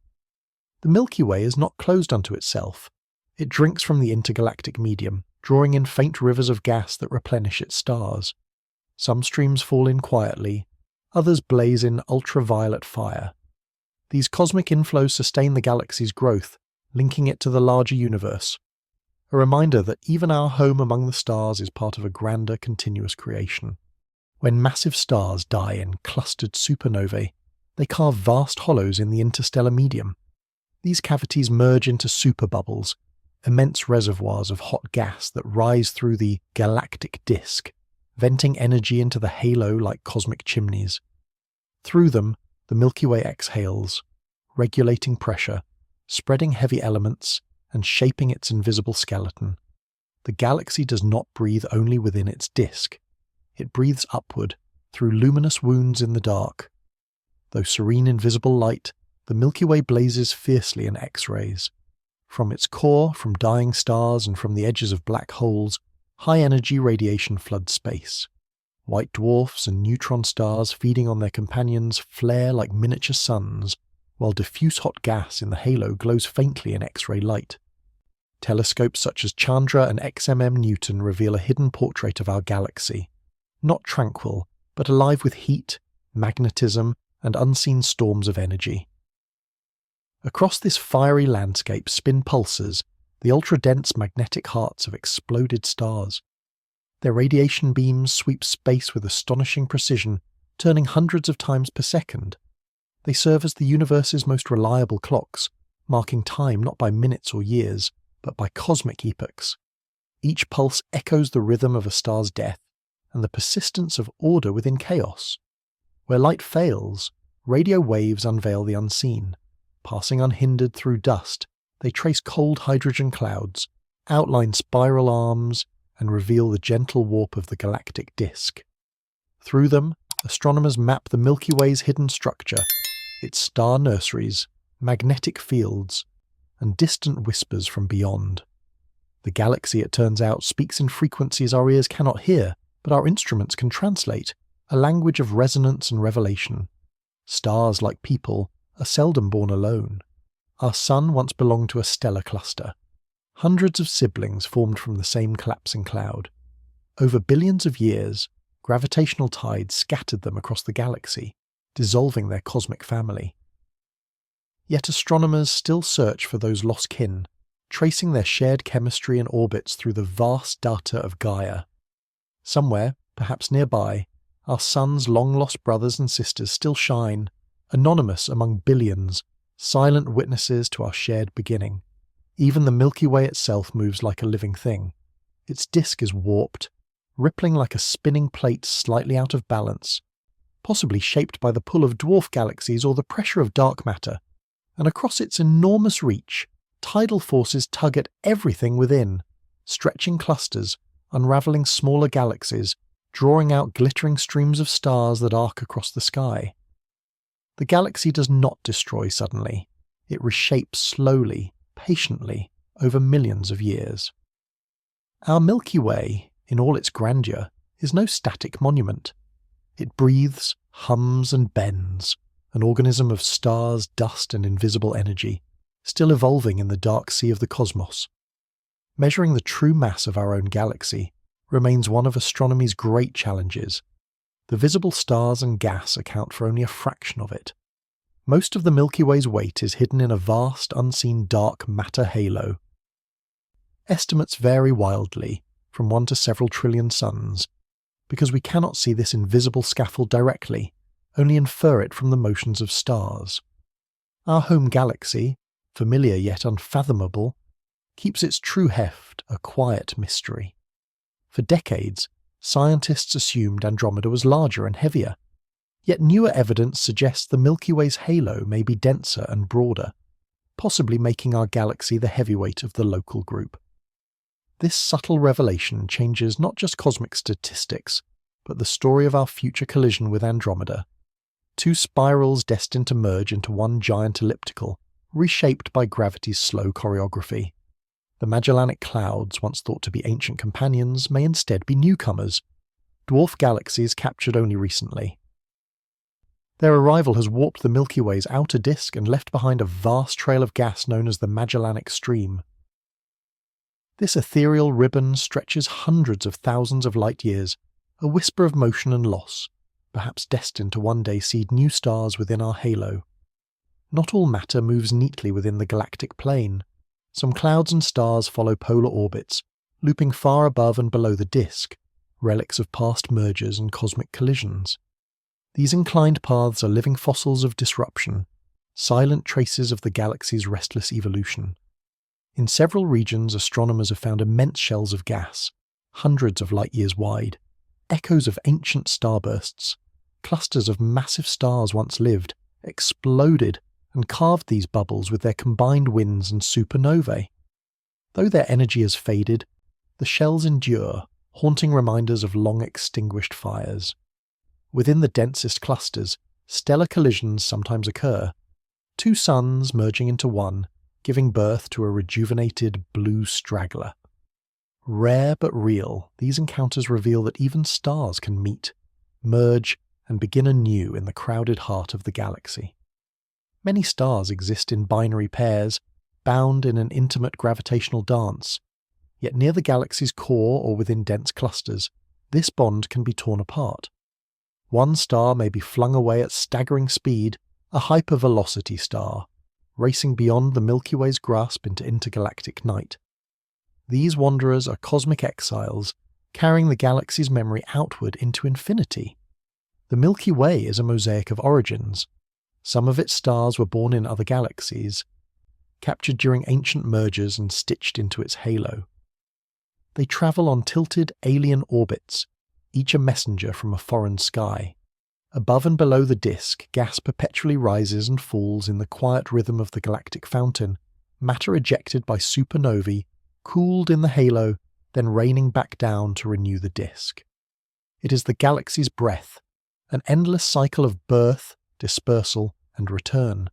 A: The Milky Way is not closed unto itself. It drinks from the intergalactic medium, drawing in faint rivers of gas that replenish its stars. Some streams fall in quietly, others blaze in ultraviolet fire. These cosmic inflows sustain the galaxy's growth, linking it to the larger universe. A reminder that even our home among the stars is part of a grander, continuous creation. When massive stars die in clustered supernovae, they carve vast hollows in the interstellar medium. These cavities merge into superbubbles, immense reservoirs of hot gas that rise through the galactic disk, venting energy into the halo like cosmic chimneys. Through them, the Milky Way exhales, regulating pressure, spreading heavy elements, and shaping its invisible skeleton. The galaxy does not breathe only within its disk. It breathes upward, through luminous wounds in the dark. Though serene invisible light, the Milky Way blazes fiercely in X-rays. From its core, from dying stars and from the edges of black holes, high-energy radiation floods space. White dwarfs and neutron stars feeding on their companions flare like miniature suns, while diffuse hot gas in the halo glows faintly in X-ray light. Telescopes such as Chandra and XMM Newton reveal a hidden portrait of our galaxy, not tranquil, but alive with heat, magnetism, and unseen storms of energy. Across this fiery landscape spin pulsars, the ultra-dense magnetic hearts of exploded stars. Their radiation beams sweep space with astonishing precision, turning hundreds of times per second. They serve as the universe's most reliable clocks, marking time not by minutes or years, but by cosmic epochs. Each pulse echoes the rhythm of a star's death, and the persistence of order within chaos. Where light fails, radio waves unveil the unseen. Passing unhindered through dust, they trace cold hydrogen clouds, outline spiral arms, and reveal the gentle warp of the galactic disk. Through them, astronomers map the Milky Way's hidden structure, its star nurseries, magnetic fields, and distant whispers from beyond. The galaxy, it turns out, speaks in frequencies our ears cannot hear, but our instruments can translate, a language of resonance and revelation. Stars, like people, are seldom born alone. Our sun once belonged to a stellar cluster. Hundreds of siblings formed from the same collapsing cloud. Over billions of years, Gravitational tides scattered them across the galaxy, dissolving their cosmic family. Yet astronomers still search for those lost kin, tracing their shared chemistry and orbits through the vast data of Gaia. Somewhere, perhaps nearby, our sun's long-lost brothers and sisters still shine, anonymous among billions, silent witnesses to our shared beginning. Even the Milky Way itself moves like a living thing. Its disk is warped, rippling like a spinning plate slightly out of balance, possibly shaped by the pull of dwarf galaxies or the pressure of dark matter, and across its enormous reach, tidal forces tug at everything within, stretching clusters, unravelling smaller galaxies, drawing out glittering streams of stars that arc across the sky. The galaxy does not destroy suddenly. It reshapes slowly, patiently, over millions of years. Our Milky Way, in all its grandeur, is no static monument. It breathes, hums and bends, an organism of stars, dust and invisible energy, still evolving in the dark sea of the cosmos. Measuring the true mass of our own galaxy remains one of astronomy's great challenges. The visible stars and gas account for only a fraction of it. Most of the Milky Way's weight is hidden in a vast, unseen dark matter halo. Estimates vary wildly, from 1 to several trillion suns, because we cannot see this invisible scaffold directly, only infer it from the motions of stars. Our home galaxy, familiar yet unfathomable, keeps its true heft a quiet mystery. For decades, scientists assumed Andromeda was larger and heavier, yet newer evidence suggests the Milky Way's halo may be denser and broader, possibly making our galaxy the heavyweight of the local group. This subtle revelation changes not just cosmic statistics, but the story of our future collision with Andromeda. Two spirals destined to merge into one giant elliptical, reshaped by gravity's slow choreography. The Magellanic Clouds, once thought to be ancient companions, may instead be newcomers, dwarf galaxies captured only recently. Their arrival has warped the Milky Way's outer disk and left behind a vast trail of gas known as the Magellanic Stream. This ethereal ribbon stretches hundreds of thousands of light years, a whisper of motion and loss, perhaps destined to one day seed new stars within our halo. Not all matter moves neatly within the galactic plane. Some clouds and stars follow polar orbits, looping far above and below the disk, relics of past mergers and cosmic collisions. These inclined paths are living fossils of disruption, silent traces of the galaxy's restless evolution. In several regions, astronomers have found immense shells of gas, hundreds of light-years wide, echoes of ancient starbursts. Clusters of massive stars once lived, exploded, and carved these bubbles with their combined winds and supernovae. Though their energy has faded, the shells endure, haunting reminders of long-extinguished fires. Within the densest clusters, stellar collisions sometimes occur, two suns merging into one, giving birth to a rejuvenated blue straggler. Rare but real, these encounters reveal that even stars can meet, merge, and begin anew in the crowded heart of the galaxy. Many stars exist in binary pairs, bound in an intimate gravitational dance, yet near the galaxy's core or within dense clusters, this bond can be torn apart. One star may be flung away at staggering speed, a hypervelocity star, racing beyond the Milky Way's grasp into intergalactic night. These wanderers are cosmic exiles, carrying the galaxy's memory outward into infinity. The Milky Way is a mosaic of origins. Some of its stars were born in other galaxies, captured during ancient mergers and stitched into its halo. They travel on tilted alien orbits, each a messenger from a foreign sky. Above and below the disk, gas perpetually rises and falls in the quiet rhythm of the galactic fountain, matter ejected by supernovae, cooled in the halo, then raining back down to renew the disk. It is the galaxy's breath, an endless cycle of birth, dispersal, and return.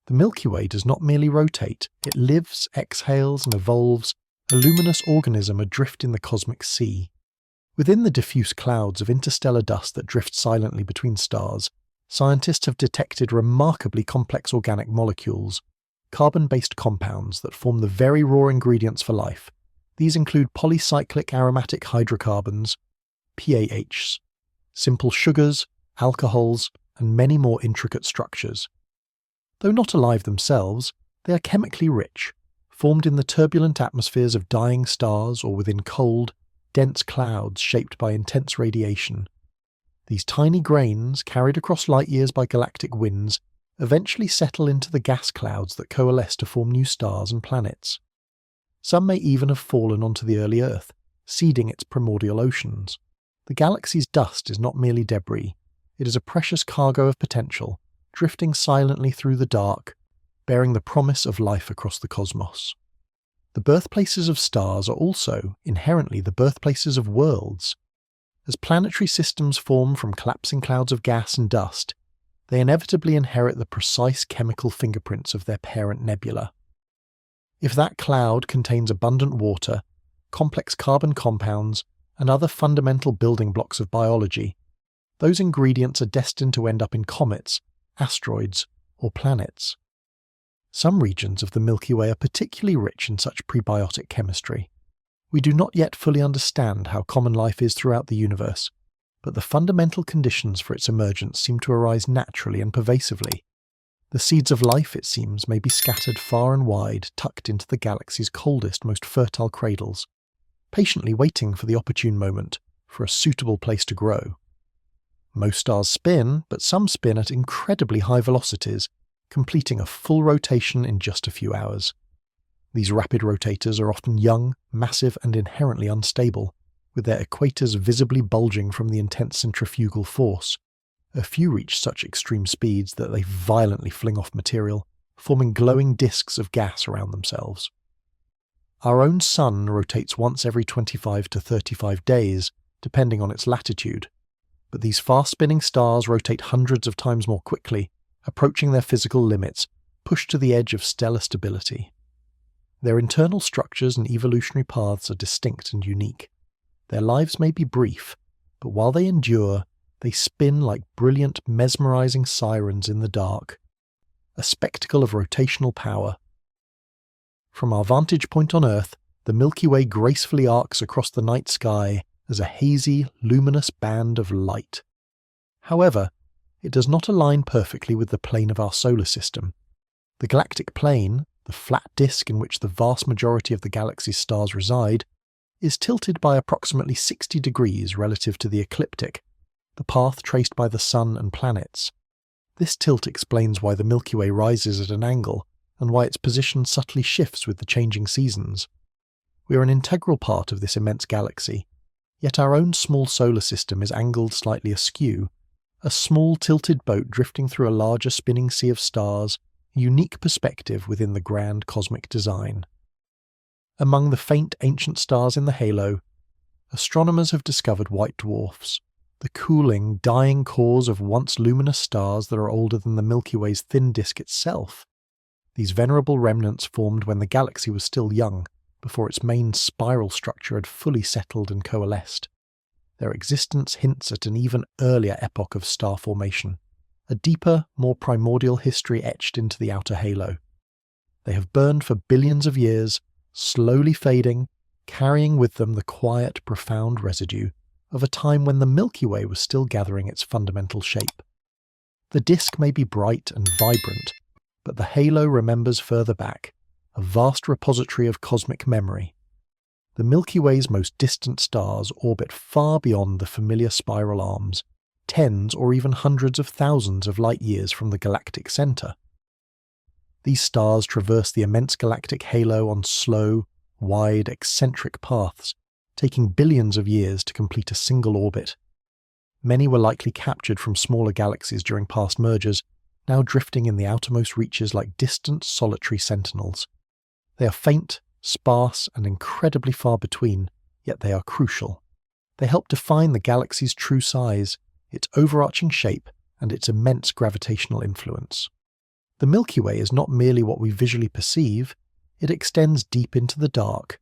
A: The Milky Way does not merely rotate, it lives, exhales, and evolves, a luminous organism adrift in the cosmic sea. Within the diffuse clouds of interstellar dust that drift silently between stars, scientists have detected remarkably complex organic molecules, carbon-based compounds that form the very raw ingredients for life. These include polycyclic aromatic hydrocarbons, PAHs, simple sugars, alcohols, and many more intricate structures. Though not alive themselves, they are chemically rich, formed in the turbulent atmospheres of dying stars or within cold, dense clouds shaped by intense radiation. These tiny grains, carried across light years by galactic winds, eventually settle into the gas clouds that coalesce to form new stars and planets. Some may even have fallen onto the early Earth, seeding its primordial oceans. The galaxy's dust is not merely debris, it is a precious cargo of potential, drifting silently through the dark, bearing the promise of life across the cosmos. The birthplaces of stars are also, inherently, the birthplaces of worlds. As planetary systems form from collapsing clouds of gas and dust, they inevitably inherit the precise chemical fingerprints of their parent nebula. If that cloud contains abundant water, complex carbon compounds, and other fundamental building blocks of biology, those ingredients are destined to end up in comets, asteroids, or planets. Some regions of the Milky Way are particularly rich in such prebiotic chemistry. We do not yet fully understand how common life is throughout the universe, but the fundamental conditions for its emergence seem to arise naturally and pervasively. The seeds of life, it seems, may be scattered far and wide, tucked into the galaxy's coldest, most fertile cradles, patiently waiting for the opportune moment, for a suitable place to grow. Most stars spin, but some spin at incredibly high velocities, completing a full rotation in just a few hours. These rapid rotators are often young, massive, and inherently unstable, with their equators visibly bulging from the intense centrifugal force. A few reach such extreme speeds that they violently fling off material, forming glowing disks of gas around themselves. Our own Sun rotates once every 25 to 35 days, depending on its latitude, but these fast-spinning stars rotate hundreds of times more quickly, approaching their physical limits, pushed to the edge of stellar stability. Their internal structures and evolutionary paths are distinct and unique. Their lives may be brief, but while they endure, they spin like brilliant, mesmerizing sirens in the dark, a spectacle of rotational power. From our vantage point on Earth, the Milky Way gracefully arcs across the night sky as a hazy, luminous band of light. However, it does not align perfectly with the plane of our solar system. The galactic plane, the flat disk in which the vast majority of the galaxy's stars reside, is tilted by approximately 60 degrees relative to the ecliptic, the path traced by the Sun and planets. This tilt explains why the Milky Way rises at an angle, and why its position subtly shifts with the changing seasons. We are an integral part of this immense galaxy, yet our own small solar system is angled slightly askew, a small tilted boat drifting through a larger spinning sea of stars, a unique perspective within the grand cosmic design. Among the faint ancient stars in the halo, astronomers have discovered white dwarfs, the cooling, dying cores of once luminous stars that are older than the Milky Way's thin disk itself. These venerable remnants formed when the galaxy was still young, before its main spiral structure had fully settled and coalesced. Their existence hints at an even earlier epoch of star formation, a deeper, more primordial history etched into the outer halo. They have burned for billions of years, slowly fading, carrying with them the quiet, profound residue of a time when the Milky Way was still gathering its fundamental shape. The disk may be bright and vibrant, but the halo remembers further back, a vast repository of cosmic memory. The Milky Way's most distant stars orbit far beyond the familiar spiral arms, tens or even hundreds of thousands of light-years from the galactic center. These stars traverse the immense galactic halo on slow, wide, eccentric paths, taking billions of years to complete a single orbit. Many were likely captured from smaller galaxies during past mergers, now drifting in the outermost reaches like distant, solitary sentinels. They are faint, sparse, and incredibly far between, yet they are crucial. They help define the galaxy's true size, its overarching shape, and its immense gravitational influence. The Milky Way is not merely what we visually perceive, it extends deep into the dark,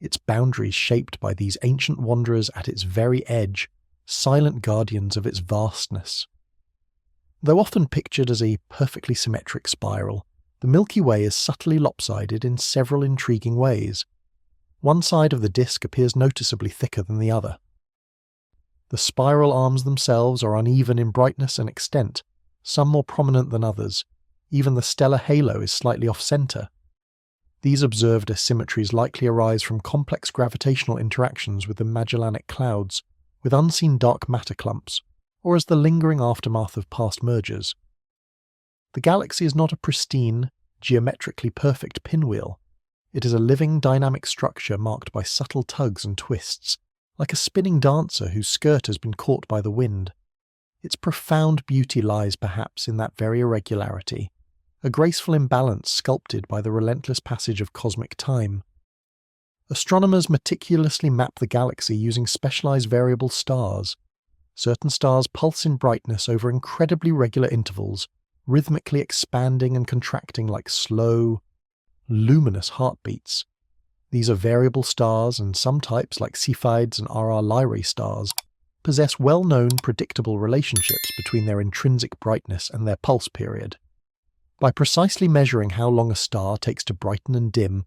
A: its boundaries shaped by these ancient wanderers at its very edge, silent guardians of its vastness. Though often pictured as a perfectly symmetric spiral, the Milky Way is subtly lopsided in several intriguing ways. One side of the disk appears noticeably thicker than the other. The spiral arms themselves are uneven in brightness and extent, some more prominent than others. Even the stellar halo is slightly off-center. These observed asymmetries likely arise from complex gravitational interactions with the Magellanic Clouds, with unseen dark matter clumps, or as the lingering aftermath of past mergers. The galaxy is not a pristine, geometrically perfect pinwheel. It is a living, dynamic structure marked by subtle tugs and twists, like a spinning dancer whose skirt has been caught by the wind. Its profound beauty lies perhaps in that very irregularity, a graceful imbalance sculpted by the relentless passage of cosmic time. Astronomers meticulously map the galaxy using specialized variable stars. Certain stars pulse in brightness over incredibly regular intervals, rhythmically expanding and contracting like slow, luminous heartbeats. These are variable stars, and some types, like Cepheids and RR Lyrae stars, possess well-known predictable relationships between their intrinsic brightness and their pulse period. By precisely measuring how long a star takes to brighten and dim,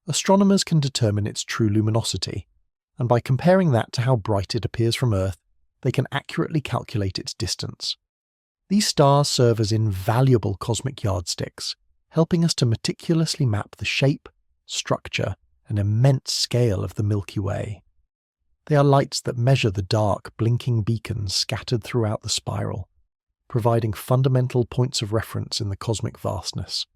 A: astronomers can determine its true luminosity, and by comparing that to how bright it appears from Earth, they can accurately calculate its distance. These stars serve as invaluable cosmic yardsticks, helping us to meticulously map the shape, structure, and immense scale of the Milky Way. They are lights that measure the dark, blinking beacons scattered throughout the spiral, providing fundamental points of reference in the cosmic vastness.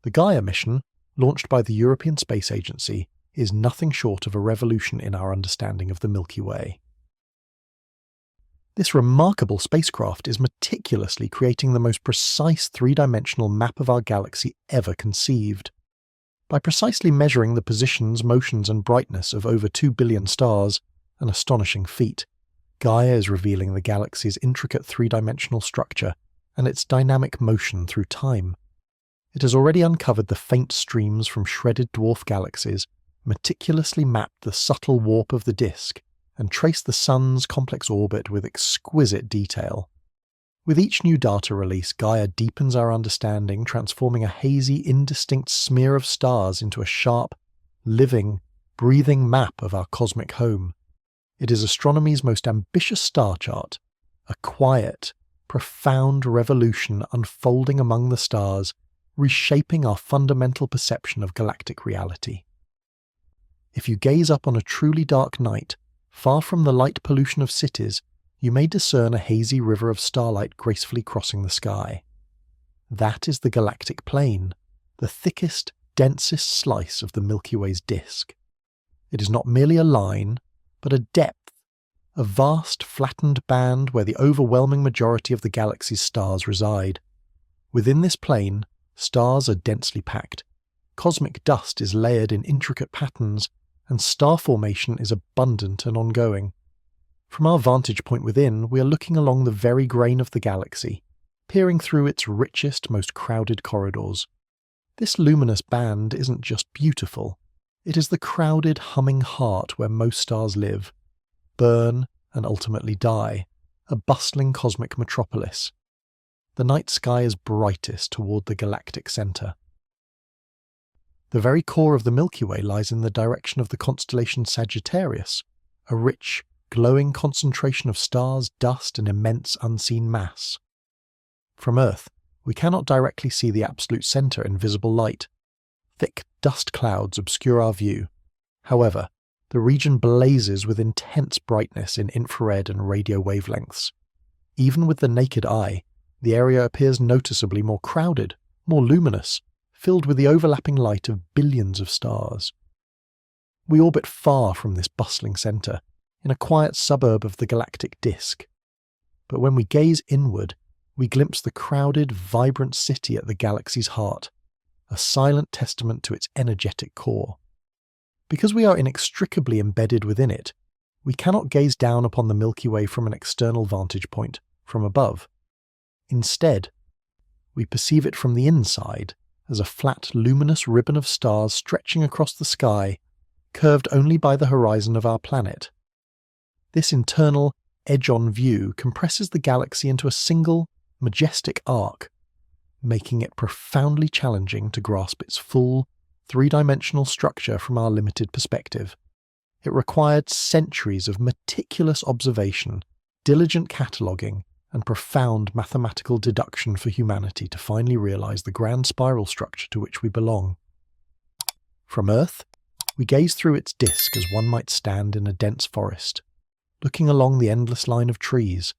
A: The Gaia mission, launched by the European Space Agency, is nothing short of a revolution in our understanding of the Milky Way. This remarkable spacecraft is meticulously creating the most precise three-dimensional map of our galaxy ever conceived. By precisely measuring the positions, motions, and brightness of over 2 billion stars, an astonishing feat, Gaia is revealing the galaxy's intricate three-dimensional structure and its dynamic motion through time. It has already uncovered the faint streams from shredded dwarf galaxies, meticulously mapped the subtle warp of the disk, and traced the Sun's complex orbit with exquisite detail. With each new data release, Gaia deepens our understanding, transforming a hazy, indistinct smear of stars into a sharp, living, breathing map of our cosmic home. It is astronomy's most ambitious star chart, a quiet, profound revolution unfolding among the stars, reshaping our fundamental perception of galactic reality. If you gaze up on a truly dark night, far from the light pollution of cities, you may discern a hazy river of starlight gracefully crossing the sky. That is the galactic plane, the thickest, densest slice of the Milky Way's disk. It is not merely a line, but a depth, a vast, flattened band where the overwhelming majority of the galaxy's stars reside. Within this plane, stars are densely packed, cosmic dust is layered in intricate patterns, and star formation is abundant and ongoing. From our vantage point within, we are looking along the very grain of the galaxy, peering through its richest, most crowded corridors. This luminous band isn't just beautiful, it is the crowded, humming heart where most stars live, burn, and ultimately die, a bustling cosmic metropolis. The night sky is brightest toward the galactic center. The very core of the Milky Way lies in the direction of the constellation Sagittarius, a rich, glowing concentration of stars, dust, and immense unseen mass. From Earth, we cannot directly see the absolute center in visible light. Thick dust clouds obscure our view. However, the region blazes with intense brightness in infrared and radio wavelengths. Even with the naked eye, the area appears noticeably more crowded, more luminous, filled with the overlapping light of billions of stars. We orbit far from this bustling center, in a quiet suburb of the galactic disk. But when we gaze inward, we glimpse the crowded, vibrant city at the galaxy's heart, a silent testament to its energetic core. Because we are inextricably embedded within it, we cannot gaze down upon the Milky Way from an external vantage point, from above. Instead, we perceive it from the inside, as a flat, luminous ribbon of stars stretching across the sky, curved only by the horizon of our planet. This internal, edge-on view compresses the galaxy into a single, majestic arc, making it profoundly challenging to grasp its full, three-dimensional structure from our limited perspective. It required centuries of meticulous observation diligent cataloguing, and profound mathematical deduction for humanity to finally realize the grand spiral structure to which we belong. From Earth, we gaze through its disk as one might stand in a dense forest, looking along the endless line of trees.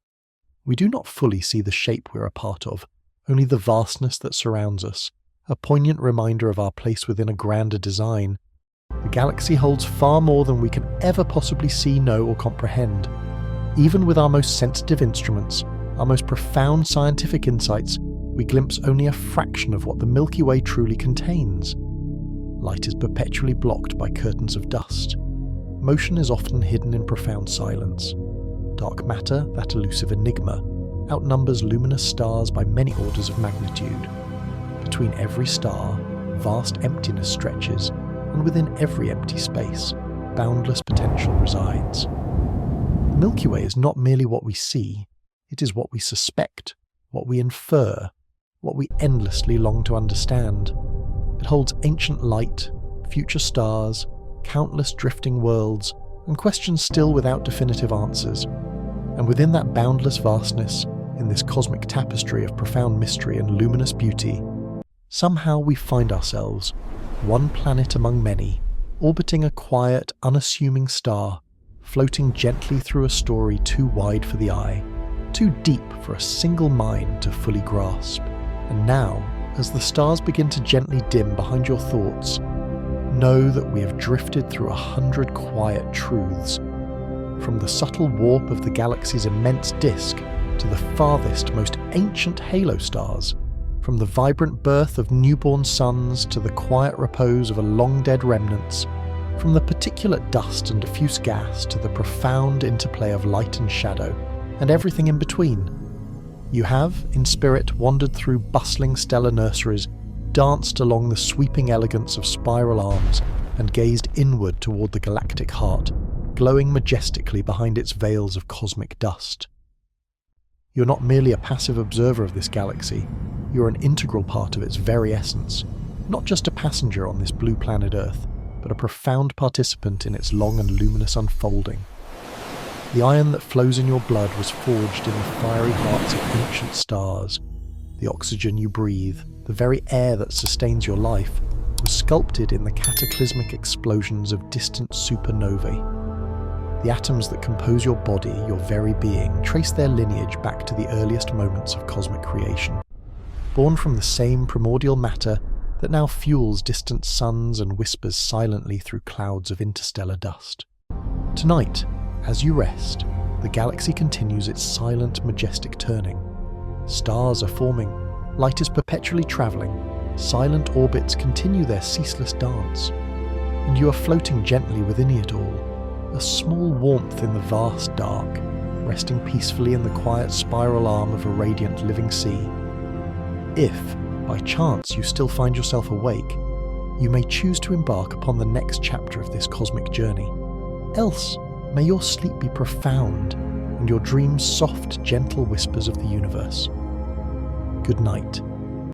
A: We do not fully see the shape we're a part of, only the vastness that surrounds us, a poignant reminder of our place within a grander design. The galaxy holds far more than we can ever possibly see, know, or comprehend. Even with our most sensitive instruments, our most profound scientific insights, we glimpse only a fraction of what the Milky Way truly contains. Light is perpetually blocked by curtains of dust. Motion is often hidden in profound silence. Dark matter, that elusive enigma, outnumbers luminous stars by many orders of magnitude. Between every star, vast emptiness stretches, and within every empty space, boundless potential resides. The Milky Way is not merely what we see, it is what we suspect, what we infer, what we endlessly long to understand. It holds ancient light, future stars, countless drifting worlds, and questions still without definitive answers. And within that boundless vastness, in this cosmic tapestry of profound mystery and luminous beauty, somehow we find ourselves, one planet among many, orbiting a quiet, unassuming star, floating gently through a story too wide for the eye, too deep for a single mind to fully grasp. And now, as the stars begin to gently dim behind your thoughts, know that we have drifted through 100 quiet truths, from the subtle warp of the galaxy's immense disk to the farthest, most ancient halo stars, from the vibrant birth of newborn suns to the quiet repose of a long-dead remnants, from the particulate dust and diffuse gas to the profound interplay of light and shadow, and everything in between. You have, in spirit, wandered through bustling stellar nurseries, danced along the sweeping elegance of spiral arms, and gazed inward toward the galactic heart, glowing majestically behind its veils of cosmic dust. You're not merely a passive observer of this galaxy, you're an integral part of its very essence, not just a passenger on this blue planet Earth, but a profound participant in its long and luminous unfolding. The iron that flows in your blood was forged in the fiery hearts of ancient stars. The oxygen you breathe, the very air that sustains your life, was sculpted in the cataclysmic explosions of distant supernovae. The atoms that compose your body, your very being, trace their lineage back to the earliest moments of cosmic creation, born from the same primordial matter that now fuels distant suns and whispers silently through clouds of interstellar dust. Tonight, as you rest, the galaxy continues its silent, majestic turning. Stars are forming, light is perpetually travelling, silent orbits continue their ceaseless dance, and you are floating gently within it all, a small warmth in the vast dark, resting peacefully in the quiet spiral arm of a radiant living sea. If, by chance, you still find yourself awake, you may choose to embark upon the next chapter of this cosmic journey. Else, may your sleep be profound, and your dreams soft, gentle whispers of the universe. Good night.